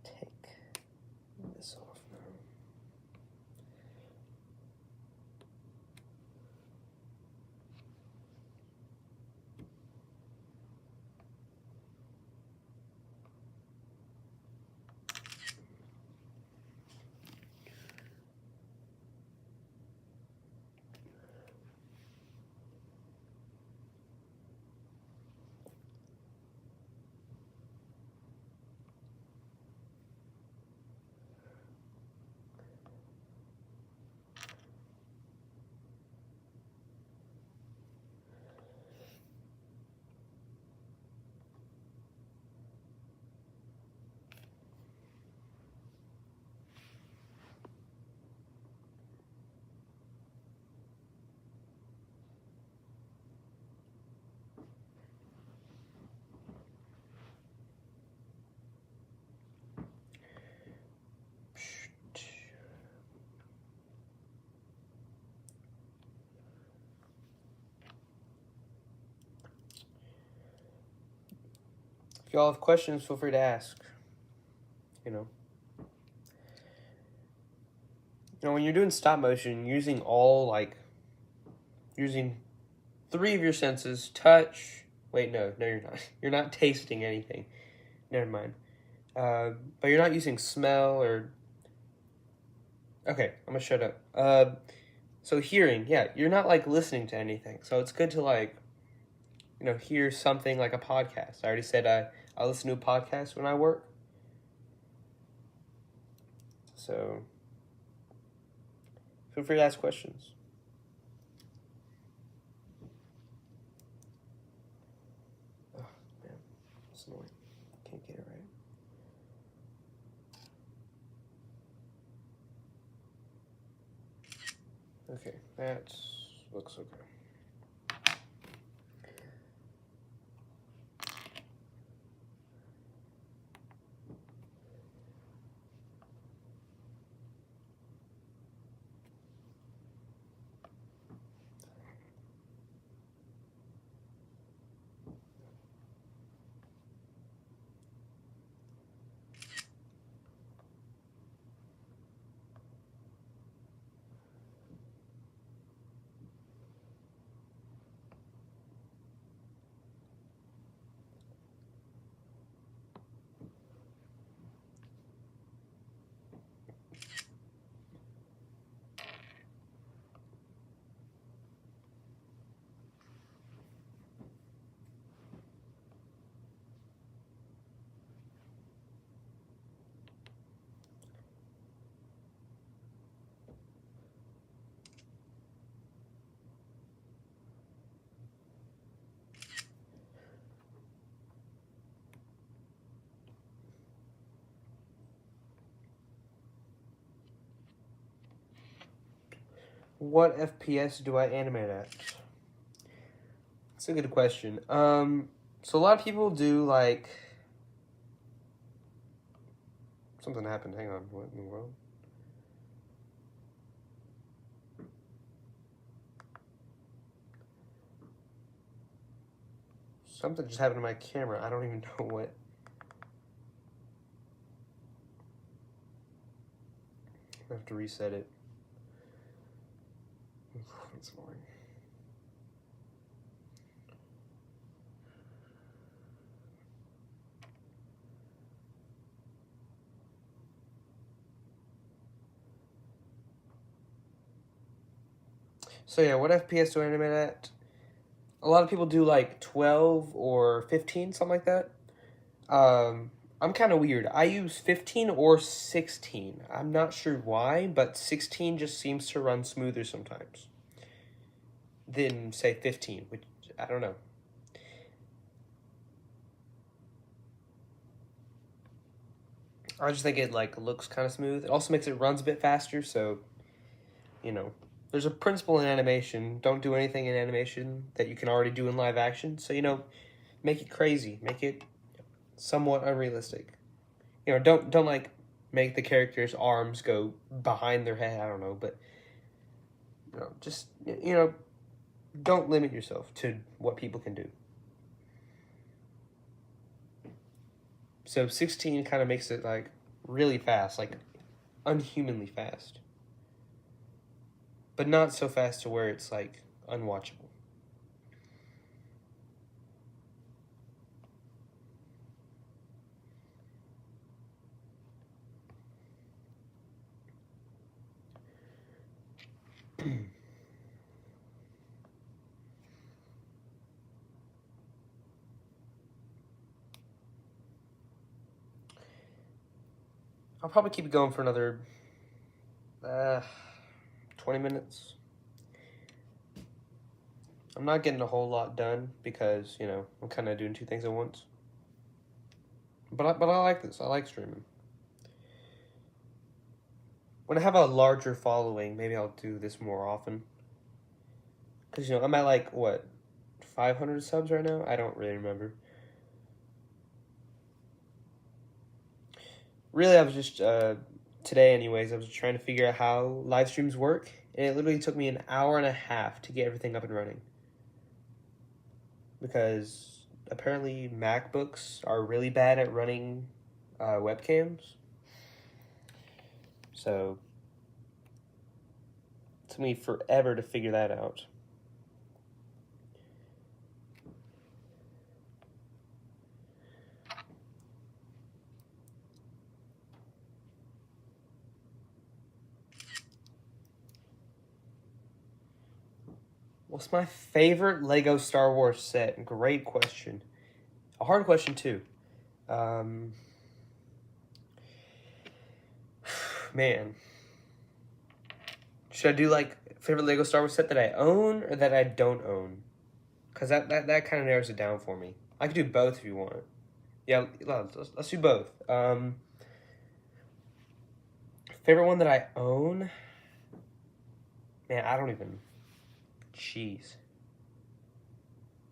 Take this off now. If y'all have questions, feel free to ask. You know, when you're doing stop motion, using 3 of your senses, touch. Wait, no, you're not. You're not tasting anything. Never mind. But you're not using smell or. Okay, I'm gonna shut up. So hearing, yeah, you're not listening to anything. So it's good to hear something like a podcast. I already said I listen to a podcast when I work. So feel free to ask questions. Okay, that looks okay. What FPS do I animate at? That's a good question. So a lot of people do like... Something happened. Hang on. What in the world? Something just happened to my camera. I don't even know what. I have to reset it. That's annoying. So yeah, what FPS do I animate at? A lot of people do like 12 or 15, something like that. I'm kind of weird. I use 15 or 16. I'm not sure why, but 16 just seems to run smoother sometimes than, say, 15, which I don't know. I just think it like looks kind of smooth. It also makes it runs a bit faster, so, you know. There's a principle in animation. Don't do anything in animation that you can already do in live action. So, you know, make it crazy. Make it somewhat unrealistic. You know, don't like make the character's arms go behind their head. I don't know, but you know, just you know, don't limit yourself to what people can do. So 16 kind of makes it like really fast, like unhumanly fast, but not so fast to where it's like unwatchable. I'll probably keep it going for another 20 minutes. I'm not getting a whole lot done because, you know, I'm kind of doing two things at once. But I like this. I like streaming. When I have a larger following, maybe I'll do this more often. Because, you know, I'm at like, what, 500 subs right now? I don't really remember. Really, I was just, today anyways, I was trying to figure out how live streams work. And it literally took me an hour and a half to get everything up and running. Because apparently MacBooks are really bad at running webcams. So it took me forever to figure that out. What's my favorite Lego Star Wars set? Great question. A hard question, too. Man. Should I do, like, favorite Lego Star Wars set that I own or that I don't own? Because that kind of narrows it down for me. I could do both if you want. Yeah, let's do both. Favorite one that I own? Man, I don't even... Jeez.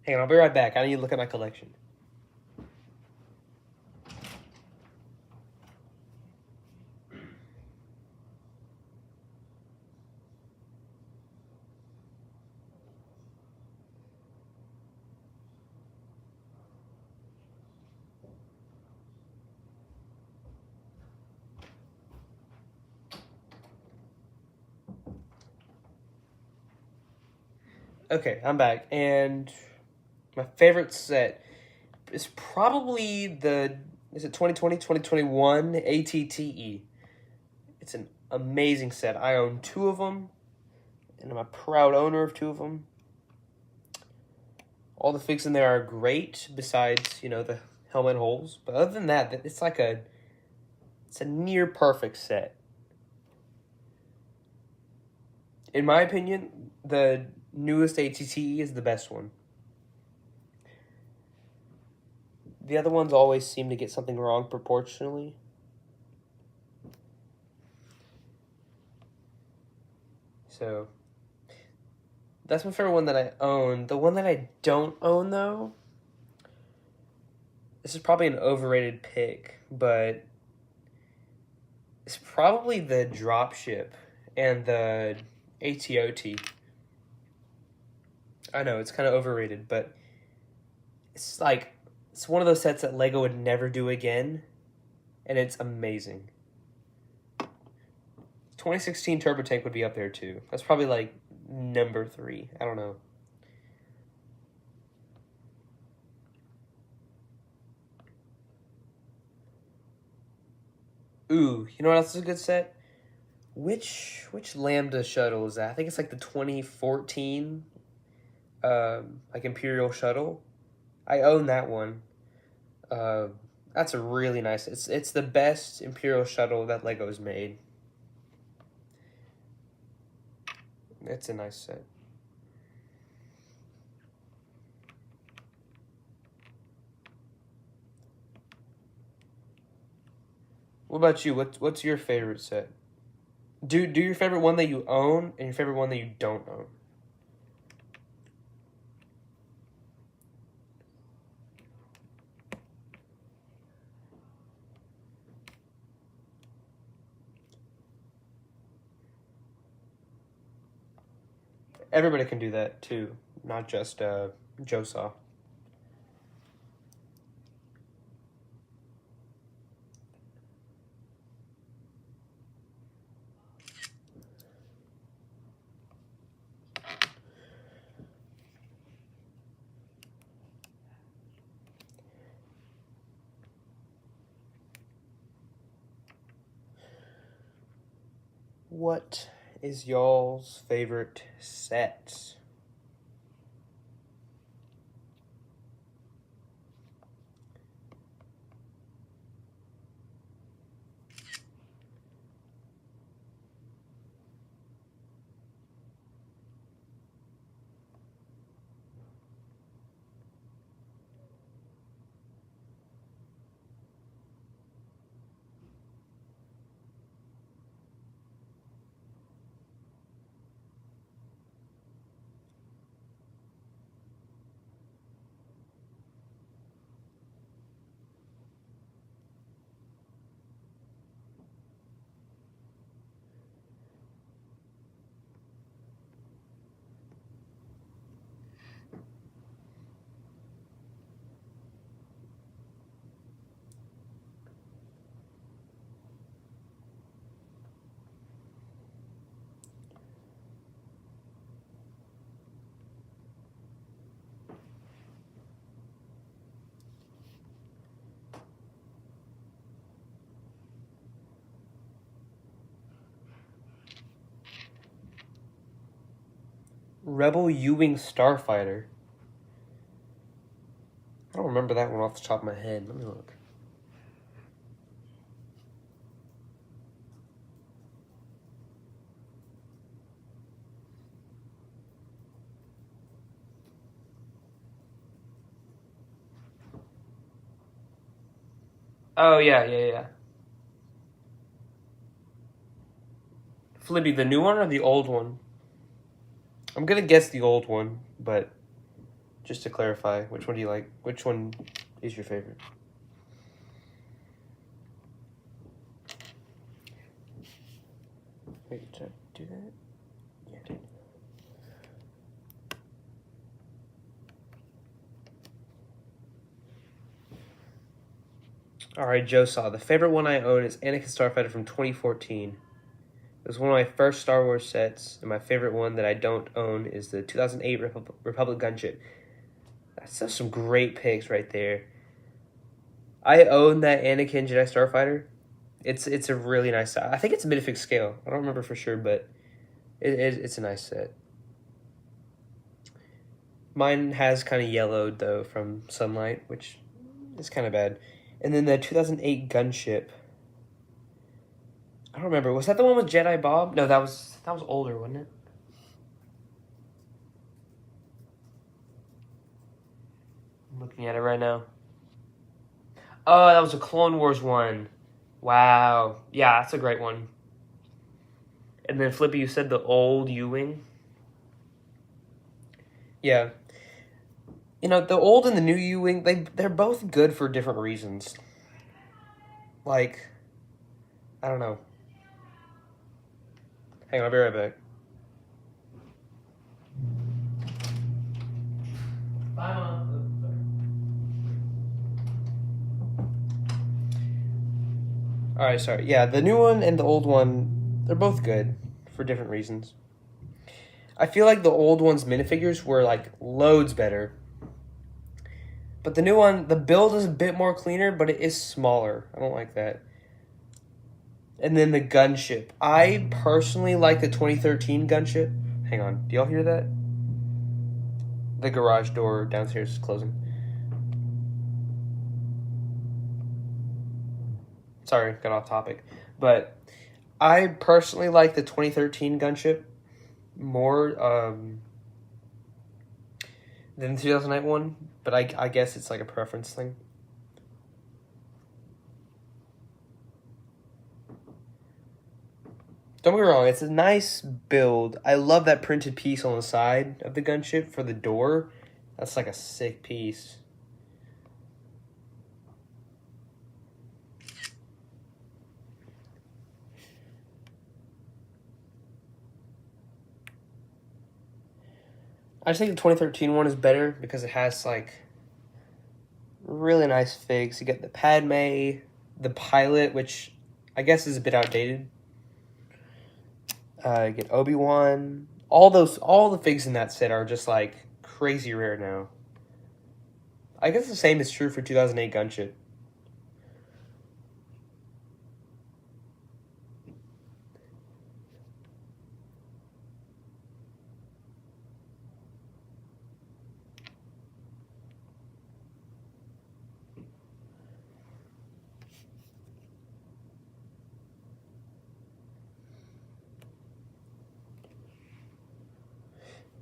Hang on, I'll be right back. I need to look at my collection. Okay, I'm back, and my favorite set is probably is it 2020, 2021 ATTE. It's an amazing set. I own 2 of them, and I'm a proud owner of 2 of them. All the figs in there are great, besides, the helmet holes. But other than that, it's a near perfect set. In my opinion, the newest ATTE is the best one. The other ones always seem to get something wrong proportionally. So, that's my favorite one that I own. The one that I don't own, though, this is probably an overrated pick, but it's probably the dropship and the ATOT. I know, it's kind of overrated, but it's one of those sets that LEGO would never do again, and it's amazing. 2016 Turbo Tank would be up there, too. That's probably, number 3. I don't know. Ooh, you know what else is a good set? Which Lambda shuttle is that? I think it's the 2014 Imperial shuttle. I own that one. That's a really nice... It's the best Imperial shuttle that LEGO's made. It's a nice set. What about you? What's your favorite set? Do your favorite one that you own and your favorite one that you don't own. Everybody can do that too, not just Joe Saw. What is y'all's favorite set? Rebel U-Wing Starfighter. I don't remember that one off the top of my head. Let me look. Oh, yeah. Flippy, the new one or the old one? I'm gonna guess the old one, but just to clarify, which one do you like? Which one is your favorite? Wait, did I do that? Yeah, I did. Alright, Joe Saw. The favorite one I own is Anakin Starfighter from 2014. It was one of my first Star Wars sets, and my favorite one that I don't own is the 2008 Republic Gunship. That's some great picks right there. I own that Anakin Jedi Starfighter. It's a really nice set. I think it's a minifig scale. I don't remember for sure, but it's a nice set. Mine has kind of yellowed, though, from sunlight, which is kind of bad. And then the 2008 Gunship. I don't remember. Was that the one with Jedi Bob? No, that was older, wasn't it? I'm looking at it right now. Oh, that was a Clone Wars one. Wow. Yeah, that's a great one. And then Flippy, you said the old U-Wing. Yeah. You know, the old and the new U-Wing, they're both good for different reasons. Like, I don't know. Hang on, I'll be right back. Bye, Mom. Alright, sorry. Yeah, the new one and the old one, they're both good for different reasons. I feel like the old one's minifigures were, like, loads better. But the new one, the build is a bit more cleaner, but it is smaller. I don't like that. And then the Gunship. I personally like the 2013 Gunship. Hang on, do y'all hear that? The garage door downstairs is closing. Sorry, got off topic. But I personally like the 2013 Gunship more than the 2008 one. But I guess it's like a preference thing. Don't get me wrong, it's a nice build. I love that printed piece on the side of the Gunship for the door. That's like a sick piece. I just think the 2013 one is better because it has like really nice figs. You get the Padme, the pilot, which I guess is a bit outdated. You get Obi-Wan. All the figs in that set are just like crazy rare now. I guess the same is true for 2008 Gunship.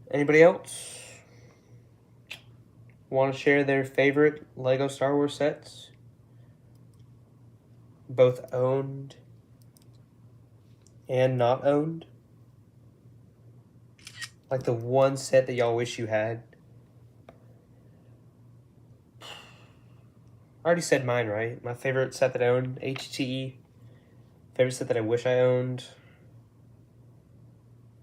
Anybody else want to share their favorite Lego Star Wars sets? Both owned and not owned? Like the one set that y'all wish you had? I already said mine, right? My favorite set that I owned, HTE. Favorite set that I wish I owned.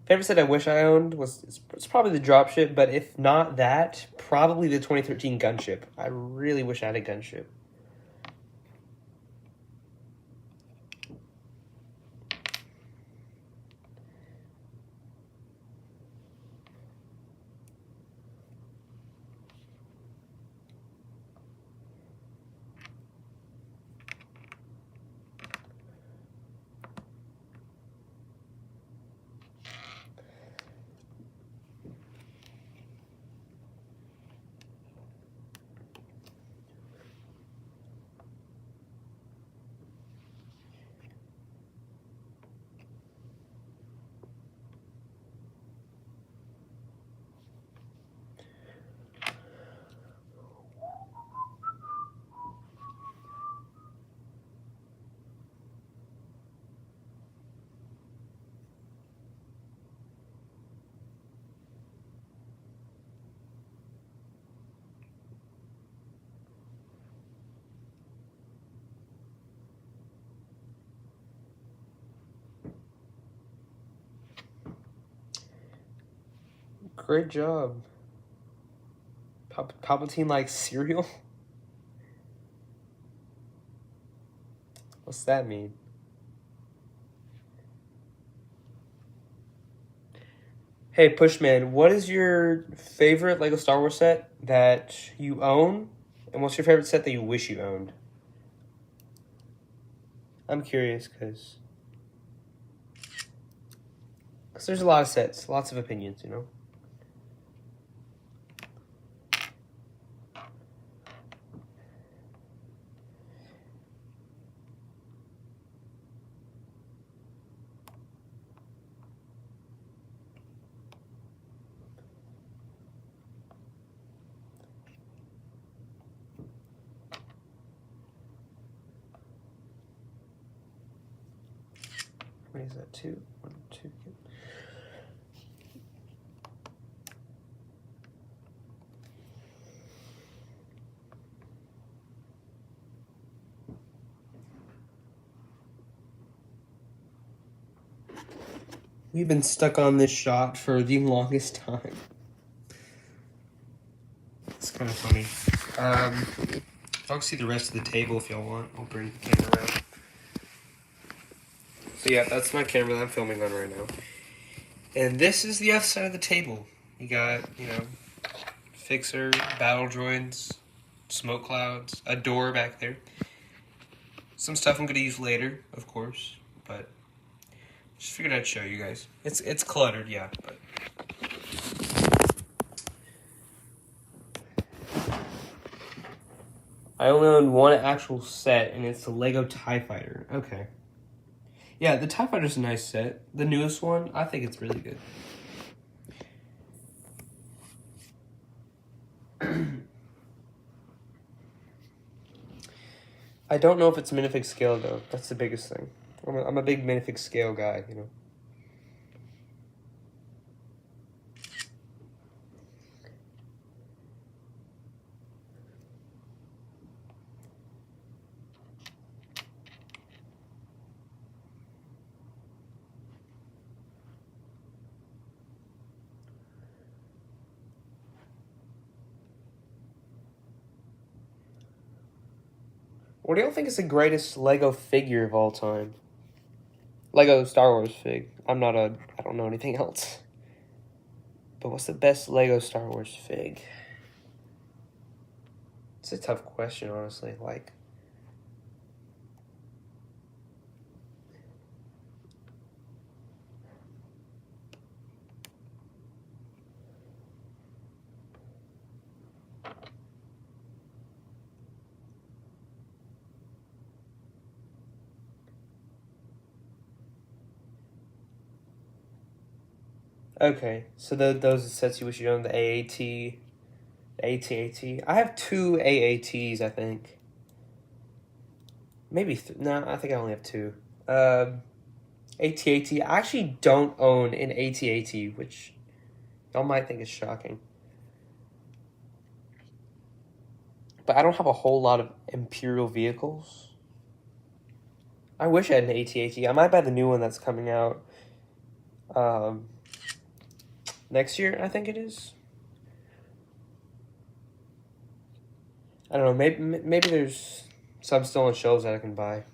Favorite set I wish I owned it's probably the dropship, but if not that, probably the 2013 Gunship. I really wish I had a Gunship. Great job. Palpatine likes cereal? What's that mean? Hey, Pushman, what is your favorite Lego Star Wars set that you own? And what's your favorite set that you wish you owned? I'm curious because there's a lot of sets, lots of opinions, you know? What is that? 2, 1, 2. We've been stuck on this shot for the longest time. It's kind of funny. I'll see the rest of the table if y'all want. I'll bring the camera around. So yeah, that's my camera that I'm filming on right now. And this is the other side of the table. You got, you know, fixer, battle droids, smoke clouds, a door back there. Some stuff I'm going to use later, of course, but just figured I'd show you guys. It's cluttered, yeah, but... I only own one actual set, and it's the Lego TIE Fighter. Okay. Yeah, the TIE Fighter's a nice set. The newest one, I think it's really good. I don't know if it's minifig scale, though. That's the biggest thing. I'm a big minifig scale guy, you know. What do y'all think is the greatest Lego figure of all time? Lego Star Wars fig. I don't know anything else. But what's the best Lego Star Wars fig? It's a tough question, honestly. Like, okay, so those are sets you wish you owned, the AAT, the AT-AT. I have 2 AATs, I think. Maybe, no, I think I only have 2. AT-AT. I actually don't own an AT-AT, which y'all might think is shocking. But I don't have a whole lot of Imperial vehicles. I wish I had an AT-AT. I might buy the new one that's coming out next year, I think it is. I don't know, maybe there's some still on shelves that I can buy.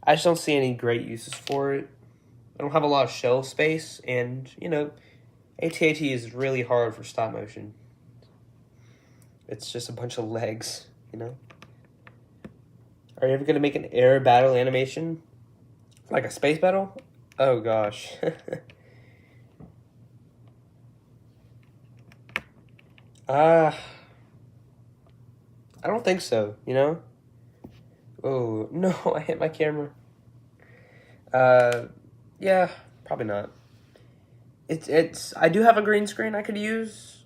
I just don't see any great uses for it. I don't have a lot of shelf space, and, you know, AT-AT is really hard for stop motion. It's just a bunch of legs, you know? Are you ever going to make an air battle animation? Like a space battle? Oh, gosh. I don't think so, you know? Oh, no, I hit my camera. Yeah, probably not. I do have a green screen I could use.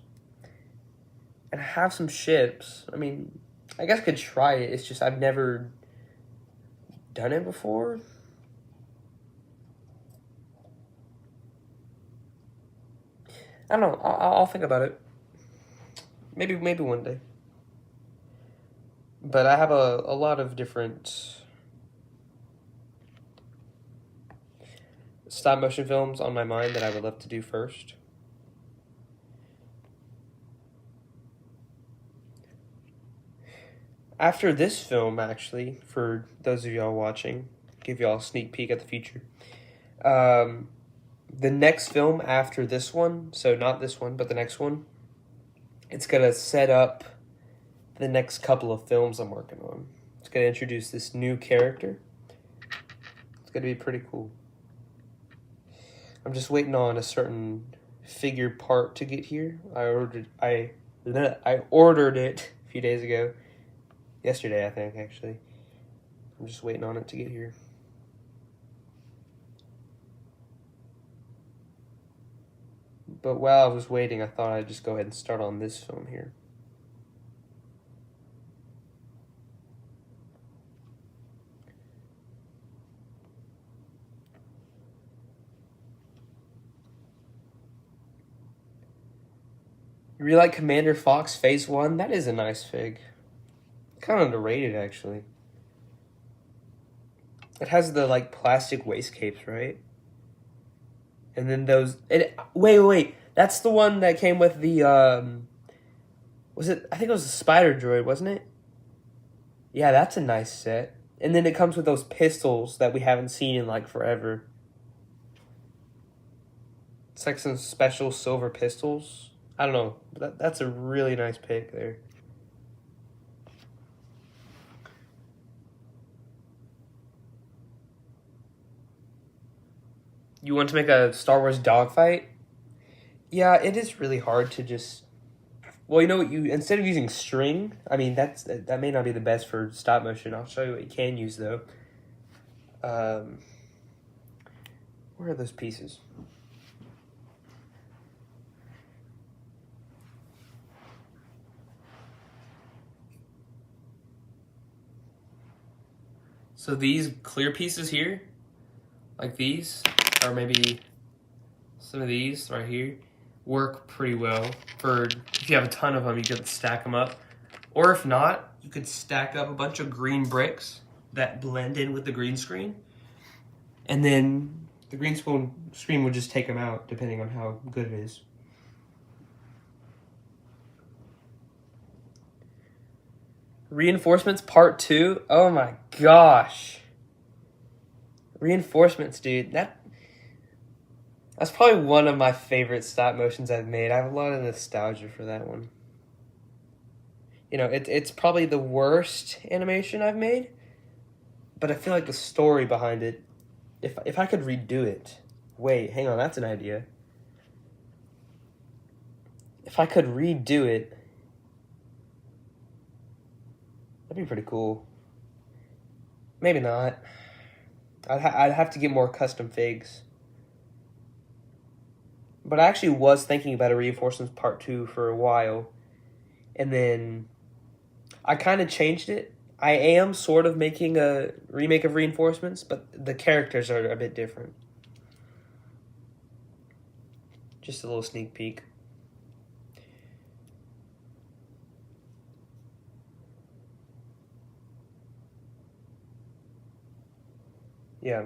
And I have some ships. I mean, I guess I could try it. It's just I've never done it before. I don't know. I'll think about it. Maybe one day. But I have a lot of different stop motion films on my mind that I would love to do first. After this film, actually, for those of y'all watching, give y'all a sneak peek at the future. The next film after this one, so not this one, but the next one, it's going to set up the next couple of films I'm working on. It's going to introduce this new character. It's going to be pretty cool. I'm just waiting on a certain figure part to get here. I ordered it a few days ago. Yesterday, I think, actually. I'm just waiting on it to get here. But while I was waiting, I thought I'd just go ahead and start on this film here. You really like Commander Fox Phase 1? That is a nice fig. Kind of underrated, actually. It has the, like, plastic waist capes, right? And then those... Wait. That's the one that came with the, was it... I think it was the Spider Droid, wasn't it? Yeah, that's a nice set. And then it comes with those pistols that we haven't seen in, like, forever. It's like some special silver pistols. I don't know. That's a really nice pick there. You want to make a Star Wars dogfight? Yeah, it is really hard to just... Well, you know what? Instead of using string, I mean, that may not be the best for stop motion. I'll show you what you can use, though. Where are those pieces? So these clear pieces here, like these, or maybe some of these right here, work pretty well for if you have a ton of them. You could stack them up, or if not, you could stack up a bunch of green bricks that blend in with the green screen, and then the green screen would just take them out depending on how good it is. Reinforcements Part 2. Oh my gosh. Reinforcements, dude. That's probably one of my favorite stop motions I've made. I have a lot of nostalgia for that one. You know, it's probably the worst animation I've made, but I feel like the story behind it, if I could redo it. Wait, hang on, that's an idea. If I could redo it, that'd be pretty cool. Maybe not. I'd have to get more custom figs. But I actually was thinking about a Reinforcements Part 2 for a while. And then I kind of changed it. I am sort of making a remake of Reinforcements, but the characters are a bit different. Just a little sneak peek. Yeah.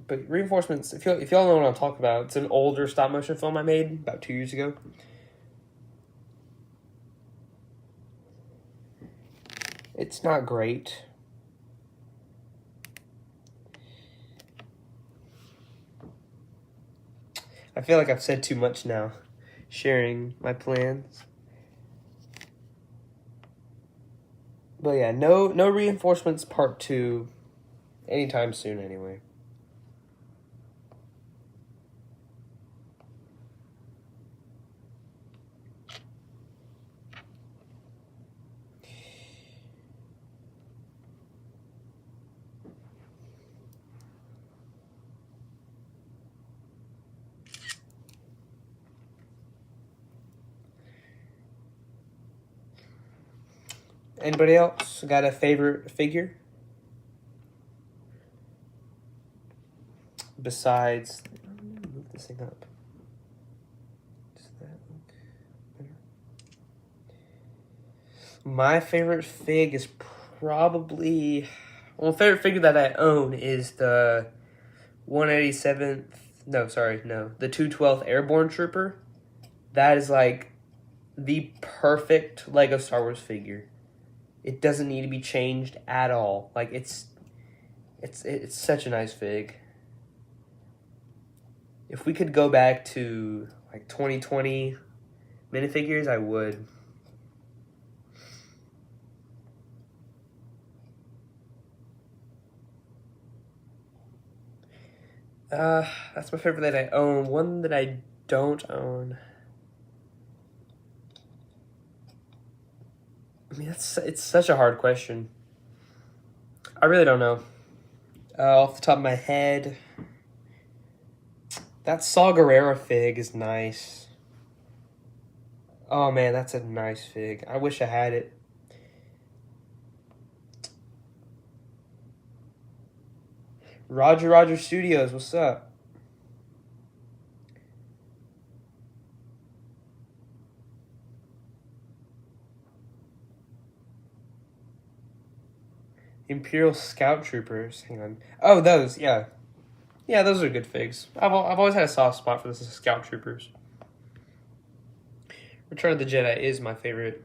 But Reinforcements, if y'all know what I'm talking about, it's an older stop motion film I made about 2 years ago. It's not great. I feel like I've said too much now, sharing my plans. But yeah, no Reinforcements Part 2 anytime soon anyway. Anybody else got a favorite figure? Besides, move this thing up. Does that look better? My favorite fig is probably... Well, favorite figure that I own is the 187th, no, sorry, no, the 212th Airborne Trooper. That is like the perfect Lego Star Wars figure. It doesn't need to be changed at all. Like, it's such a nice fig. If we could go back to like 2020 minifigures, I would. That's my favorite that I own. One that I don't own. I mean, it's such a hard question. I really don't know. Off the top of my head, that Saw Gerrera fig is nice. Oh man, that's a nice fig. I wish I had it. Roger Studios, what's up? Imperial Scout Troopers. Hang on. Oh, those, yeah. Yeah, those are good figs. I've always had a soft spot for the Scout Troopers. Return of the Jedi is my favorite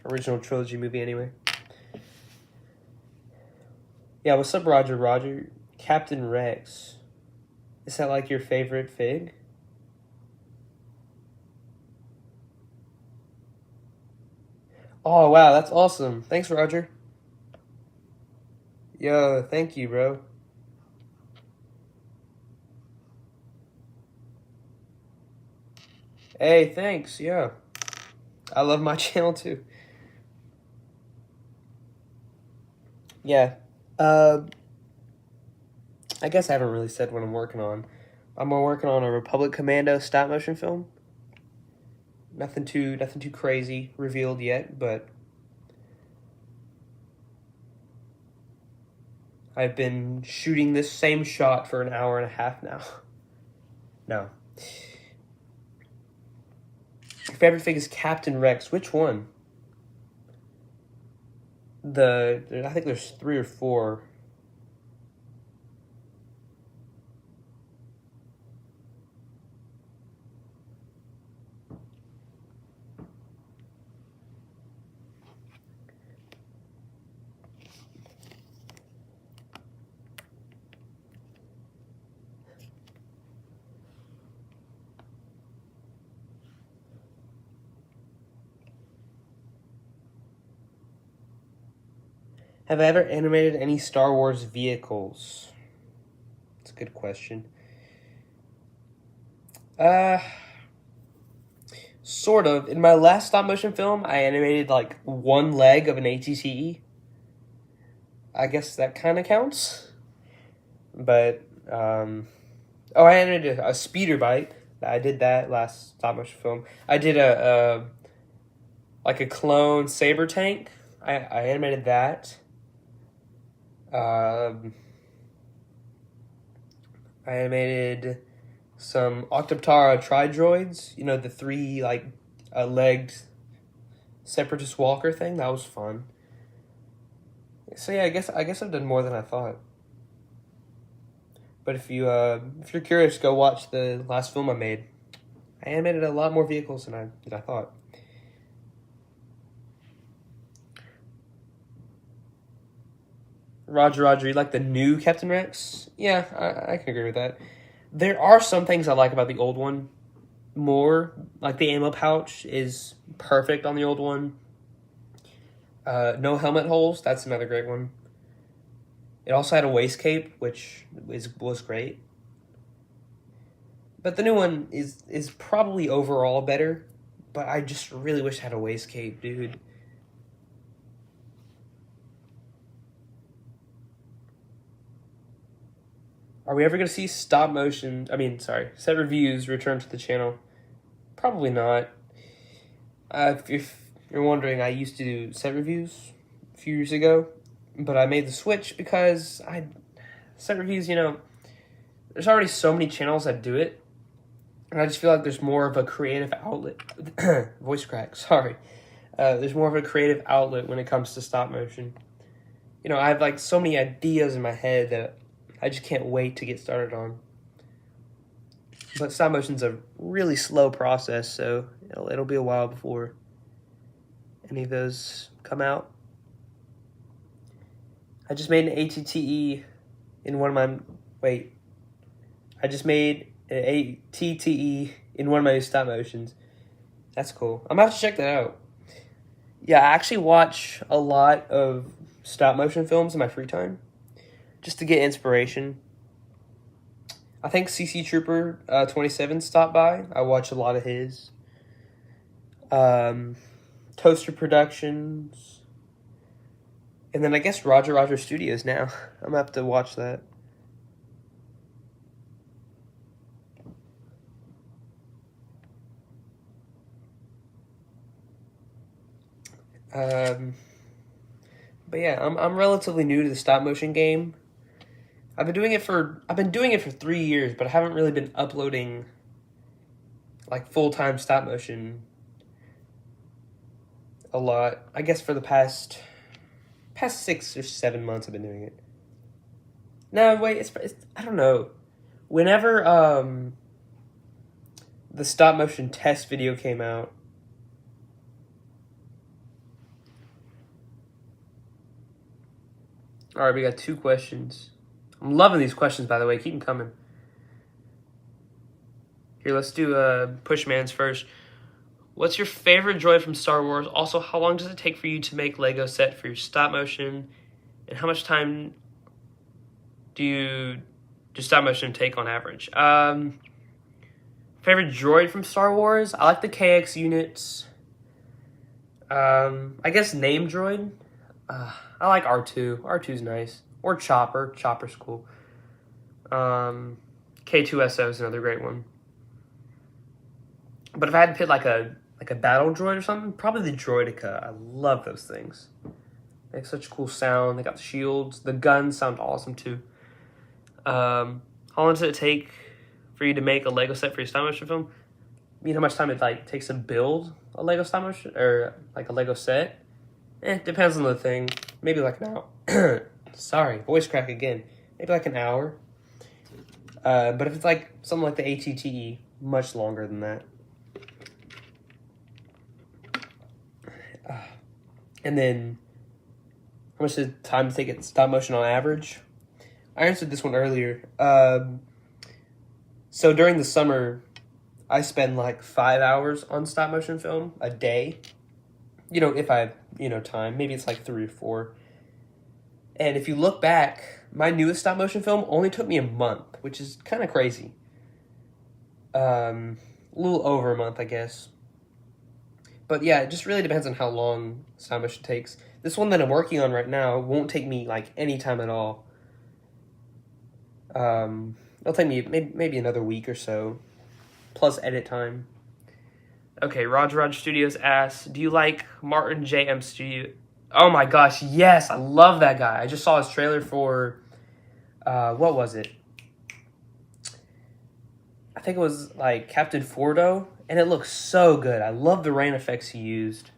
original trilogy movie anyway. Yeah, what's up, Roger? Captain Rex. Is that like your favorite fig? Oh, wow, that's awesome. Thanks, Roger. Yo, thank you, bro. Hey, thanks, yeah. I love my channel, too. Yeah. I guess I haven't really said what I'm working on. I'm working on a Republic Commando stop-motion film. Nothing too crazy revealed yet, but I've been shooting this same shot for an hour and a half now. No. Your favorite fig is Captain Rex. Which one? I think there's 3 or 4. Have I ever animated any Star Wars vehicles? That's a good question. Sort of. In my last stop-motion film, I animated like one leg of an ATCE. I guess that kind of counts. But, oh, I animated a speeder bike. I did that last stop-motion film. I did like a clone saber tank. I animated that. I animated some Octoptara Tri-Droids. You know, the 3, like, legged Separatist Walker thing. That was fun. So, yeah, I guess I've done more than I thought. But if you're curious, go watch the last film I made. I animated a lot more vehicles than I thought. Roger, you like the new Captain Rex? Yeah, I can agree with that. There are some things I like about the old one more. Like the ammo pouch is perfect on the old one. No helmet holes, that's another great one. It also had a waist cape, which was great. But the new one is probably overall better. But I just really wish it had a waist cape, dude. Are we ever going to see set reviews return to the channel? Probably not. If you're wondering, I used to do set reviews a few years ago, but I made the switch because set reviews, there's already so many channels that do it, and I just feel like there's more of a creative outlet. Voice crack, sorry. There's more of a creative outlet when it comes to stop motion. I have like so many ideas in my head that I just can't wait to get started on. But stop motion's a really slow process, so it'll be a while before any of those come out. I just made an ATTE in one of my... Wait. I just made an ATTE in one of my stop motions. That's cool. I'm about to check that out. Yeah, I actually watch a lot of stop motion films in my free time just to get inspiration. I think CC Trooper 27 stopped by. I watch a lot of his. Toaster Productions. And then I guess Roger Studios now. I'm going to have to watch that. But yeah, I'm relatively new to the stop motion game. I've been doing it for 3 years, but I haven't really been uploading like full-time stop motion a lot. I guess for the past 6 or 7 months I've been doing it. No, wait, it's I don't know. Whenever the stop motion test video came out, all right, we got 2 questions. I'm loving these questions, by the way. Keep them coming. Here, let's do Pushman's first. What's your favorite droid from Star Wars? Also, how long does it take for you to make Lego set for your stop motion? And how much time do stop motion take on average? Favorite droid from Star Wars? I like the KX units. I guess name droid. I like R2. R2's nice. Or Chopper. Chopper's cool. K2SO is another great one. But if I had to pick like a battle droid or something, probably the Droideka. I love those things. They have such a cool sound. They got the shields. The guns sound awesome too. How long does it take for you to make a Lego set for your stop motion film? You know how much time it like takes to build a Lego stop motion or like a Lego set? Depends on the thing. Maybe like an hour. Sorry, voice crack again. Maybe like an hour. But if it's like something like the ATTE, much longer than that. And then, how much does time take it stop motion on average? I answered this one earlier. So during the summer, I spend like 5 hours on stop motion film a day. You know, if I have, time. Maybe it's like 3 or 4. And if you look back, my newest stop motion film only took me a month, which is kind of crazy. A little over a month, I guess. But yeah, it just really depends on how long stop motion takes. This one that I'm working on right now won't take me like any time at all. It'll take me maybe another week or so, plus edit time. Okay, Roger Studios asks, do you like Martin J.M. Studio? Oh my gosh, yes, I love that guy. I just saw his trailer for, what was it? I think it was like Captain Fordo, and it looks so good. I love the rain effects he used.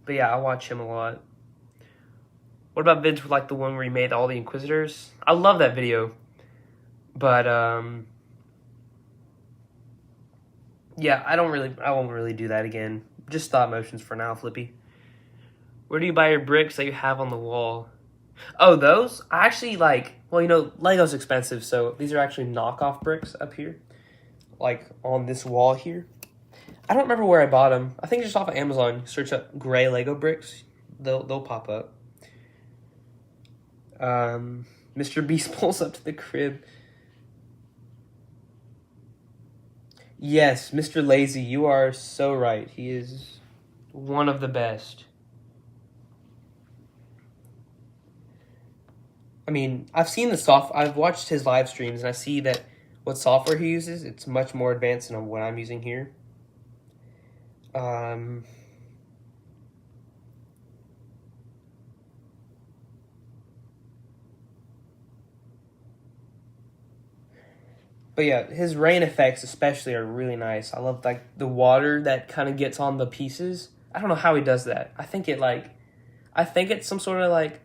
But yeah, I watch him a lot. What about vids with like the one where he made all the Inquisitors? I love that video. But yeah, I won't really do that again. Just stop motions for now, Flippy. Where do you buy your bricks that you have on the wall? Oh, those? I actually Lego's expensive, so these are actually knockoff bricks up here. Like on this wall here. I don't remember where I bought them. I think just off of Amazon. Search up gray Lego bricks. They'll pop up. Mr. Beast pulls up to the crib. Yes, Mr. Lazy, you are so right. He is one of the best. I mean, I've watched his live streams, and I see that what software he uses, it's much more advanced than what I'm using here. But yeah, his rain effects especially are really nice. I love like the water that kind of gets on the pieces. I don't know how he does that. I think it's some sort of like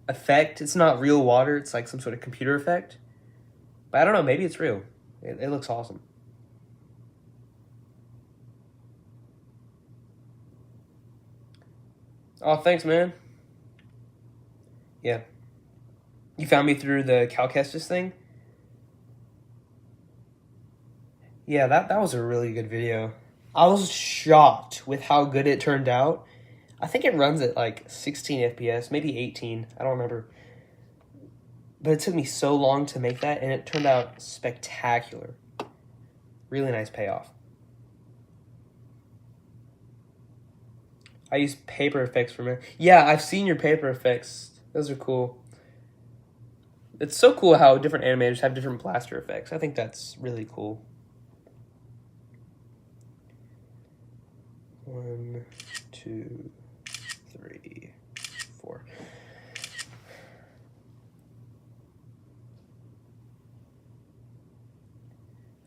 effect. It's not real water. It's like some sort of computer effect. But I don't know. Maybe it's real. It looks awesome. Oh, thanks, man. Yeah. You found me through the Cal Kestis thing? Yeah, that was a really good video. I was shocked with how good it turned out. I think it runs at like 16 FPS, maybe 18. I don't remember. But it took me so long to make that, and it turned out spectacular. Really nice payoff. I use paper effects for me. Yeah, I've seen your paper effects. Those are cool. It's so cool how different animators have different plaster effects. I think that's really cool. 1, 2, 3, 4.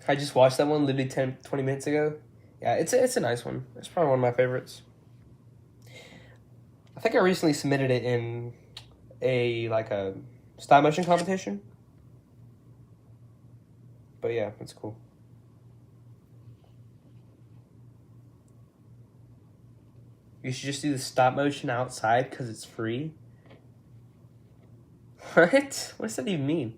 I just watched that one literally 20 minutes ago. Yeah, it's a nice one. It's probably one of my favorites. I think I recently submitted it in a stop motion competition. But yeah, it's cool. You should just do the stop motion outside because it's free. What? What does that even mean?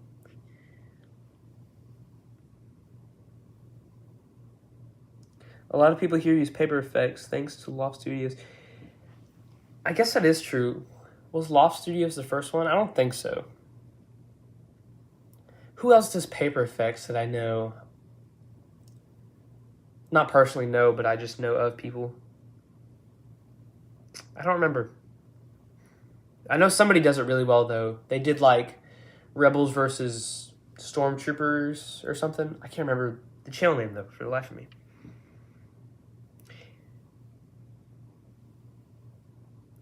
A lot of people here use paper effects thanks to Loft Studios. I guess that is true. Was Loft Studios the first one? I don't think so. Who else does paper effects that I know? Not personally know, but I just know of people. I don't remember. I know somebody does it really well, though. They did, like, Rebels versus Stormtroopers or something. I can't remember the channel name, though, for the life of me.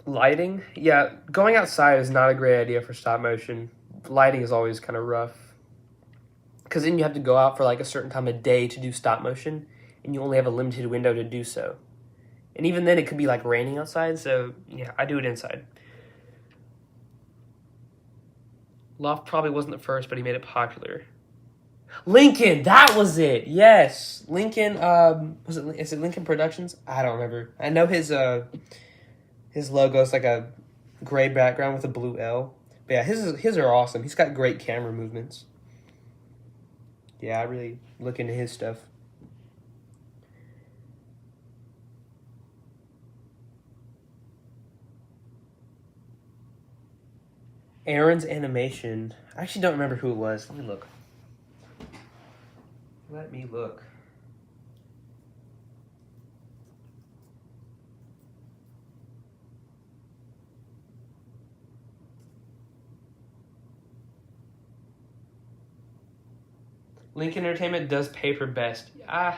Lighting? Yeah, going outside is not a great idea for stop motion. Lighting is always kind of rough. Because then you have to go out for, like, a certain time of day to do stop motion, and you only have a limited window to do so. And even then, it could be, like, raining outside, so, yeah, I do it inside. Loft probably wasn't the first, but he made it popular. Lincoln, that was it. Yes, Lincoln. Is it Lincoln Productions? I don't remember. I know his logo is like a gray background with a blue L. But yeah, his are awesome. He's got great camera movements. Yeah, I really look into his stuff. Aaron's animation. I actually don't remember who it was. Let me look. Lincoln Entertainment does paper best. I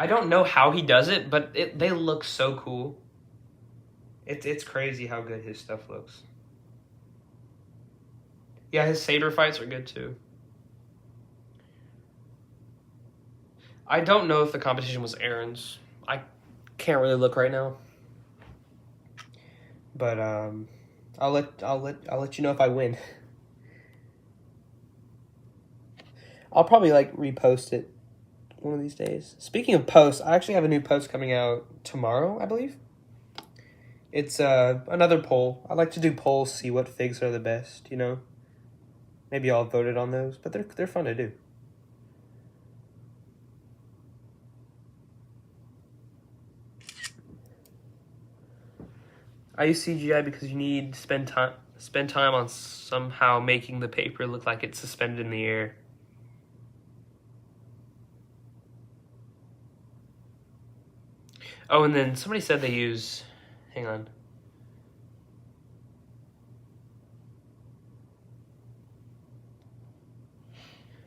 don't know how he does it, but they look so cool. It's crazy how good his stuff looks. Yeah, his saber fights are good too. I don't know if the competition was Aaron's. I can't really look right now. But I'll let you know if I win. I'll probably like repost it one of these days. Speaking of posts, I actually have a new post coming out tomorrow, I believe. It's another poll. I like to do polls, see what figs are the best, you know. Maybe I'll vote it on those, but they're fun to do. I use CGI because you need to spend time on somehow making the paper look like it's suspended in the air. Oh, and then somebody said they use... Hang on.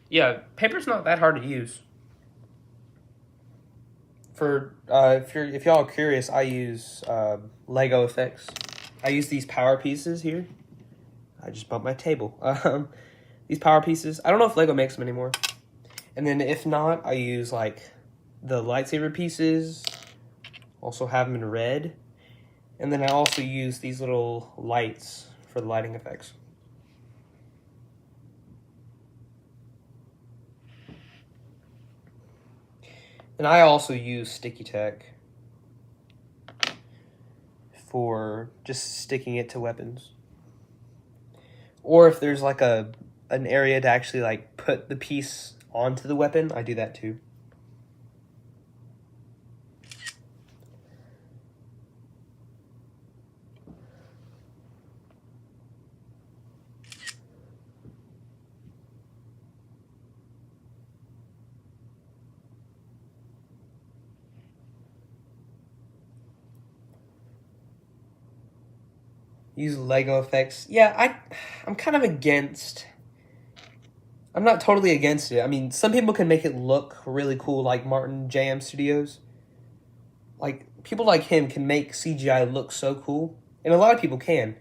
Yeah, paper's not that hard to use. For if y'all are curious, I use Lego effects. I use these power pieces here. I just bumped my table. These power pieces. I don't know if Lego makes them anymore. And then if not, I use like the lightsaber pieces. Also have them in red. And then I also use these little lights for the lighting effects. And I also use sticky tack for just sticking it to weapons. Or if there's like an area to actually like put the piece onto the weapon, I do that too. Use Lego effects. Yeah, I'm kind of against... I'm not totally against it. I mean, some people can make it look really cool, like Martin JM Studios. Like, people like him can make CGI look so cool. And a lot of people can.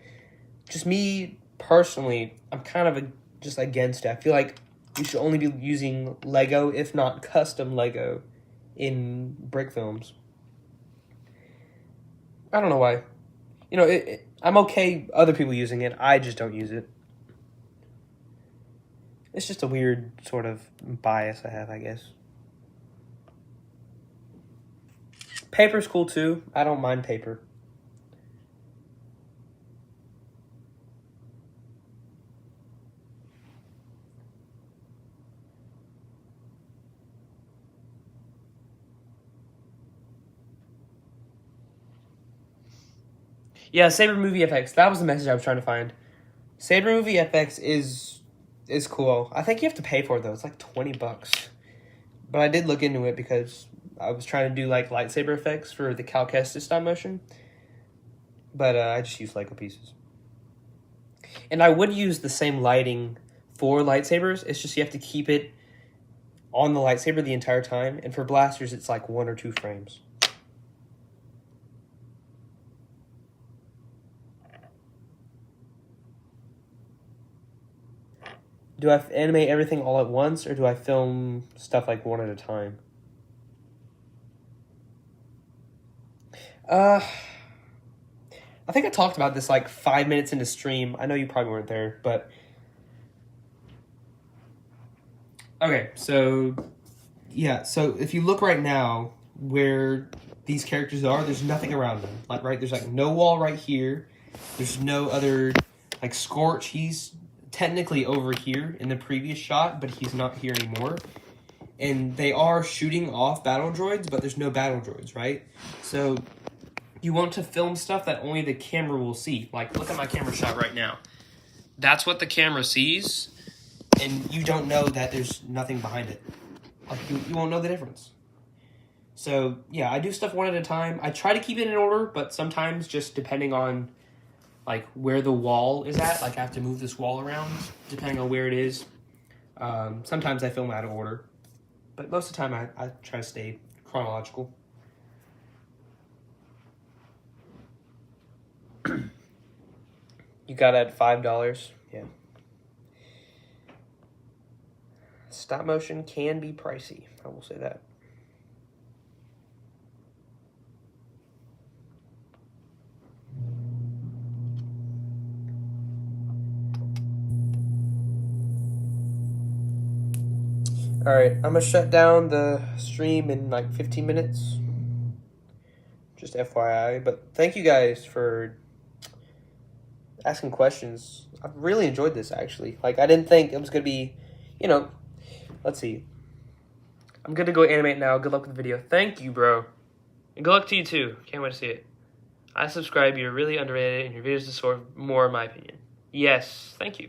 Just me, personally, I'm kind of just against it. I feel like you should only be using Lego, if not custom Lego, in brick films. I don't know why. You know, I'm okay other people using it. I just don't use it. It's just a weird sort of bias I have, I guess. Paper's cool too. I don't mind paper. Yeah, Saber Movie FX. That was the message I was trying to find. Saber Movie FX is cool. I think you have to pay for it though. It's like $20. But I did look into it because I was trying to do like lightsaber effects for the Cal Kestis stop motion. But I just use Lego pieces. And I would use the same lighting for lightsabers. It's just you have to keep it on the lightsaber the entire time. And for blasters, it's like 1 or 2 frames. Do I animate everything all at once, or do I film stuff like one at a time? I think I talked about this like 5 minutes into stream. I know you probably weren't there, but... Okay, so... Yeah, so if you look right now where these characters are, there's nothing around them. Like, right, there's like no wall right here. There's no other... Like, Scorch, he's technically over here in the previous shot, but he's not here anymore. And they are shooting off battle droids, but there's no battle droids, right? So you want to film stuff that only the camera will see. Like, look at my camera shot right now. That's what the camera sees, and you don't know that there's nothing behind it. Like, you won't know the difference. So, yeah, I do stuff one at a time. I try to keep it in order, but sometimes just depending on like where the wall is at, like I have to move this wall around depending on where it is. Sometimes I film out of order, but most of the time I try to stay chronological. You got it at $5. Yeah. Stop motion can be pricey. I will say that. Alright, I'm gonna shut down the stream in like 15 minutes. Just FYI. But thank you guys for asking questions. I've really enjoyed this, actually. Like, I didn't think it was gonna be, you know, let's see. I'm gonna go animate now. Good luck with the video. Thank you, bro. And good luck to you, too. Can't wait to see it. I subscribe. You're really underrated, and your videos deserve more, in my opinion. Yes, thank you.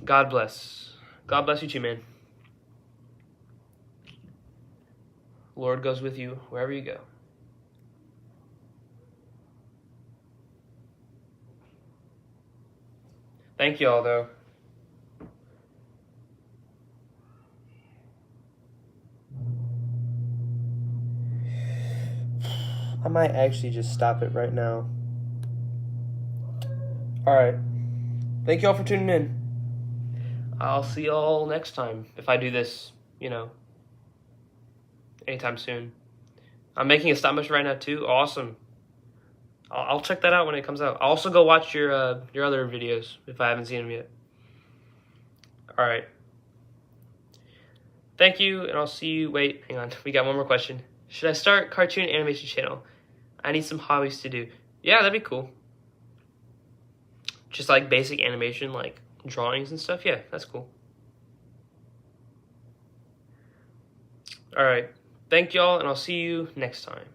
God bless. God bless you, too, man. Lord goes with you wherever you go. Thank you all, though. I might actually just stop it right now. Alright. Thank you all for tuning in. I'll see y'all next time if I do this, you know, anytime soon. I'm making a stop motion right now, too. Awesome. I'll check that out when it comes out. I'll also go watch your other videos if I haven't seen them yet. All right. Thank you, and I'll see you. Wait, hang on. We got one more question. Should I start cartoon animation channel? I need some hobbies to do. Yeah, that'd be cool. Just like basic animation, like drawings and stuff. Yeah, that's cool. All right. Thank y'all, and I'll see you next time.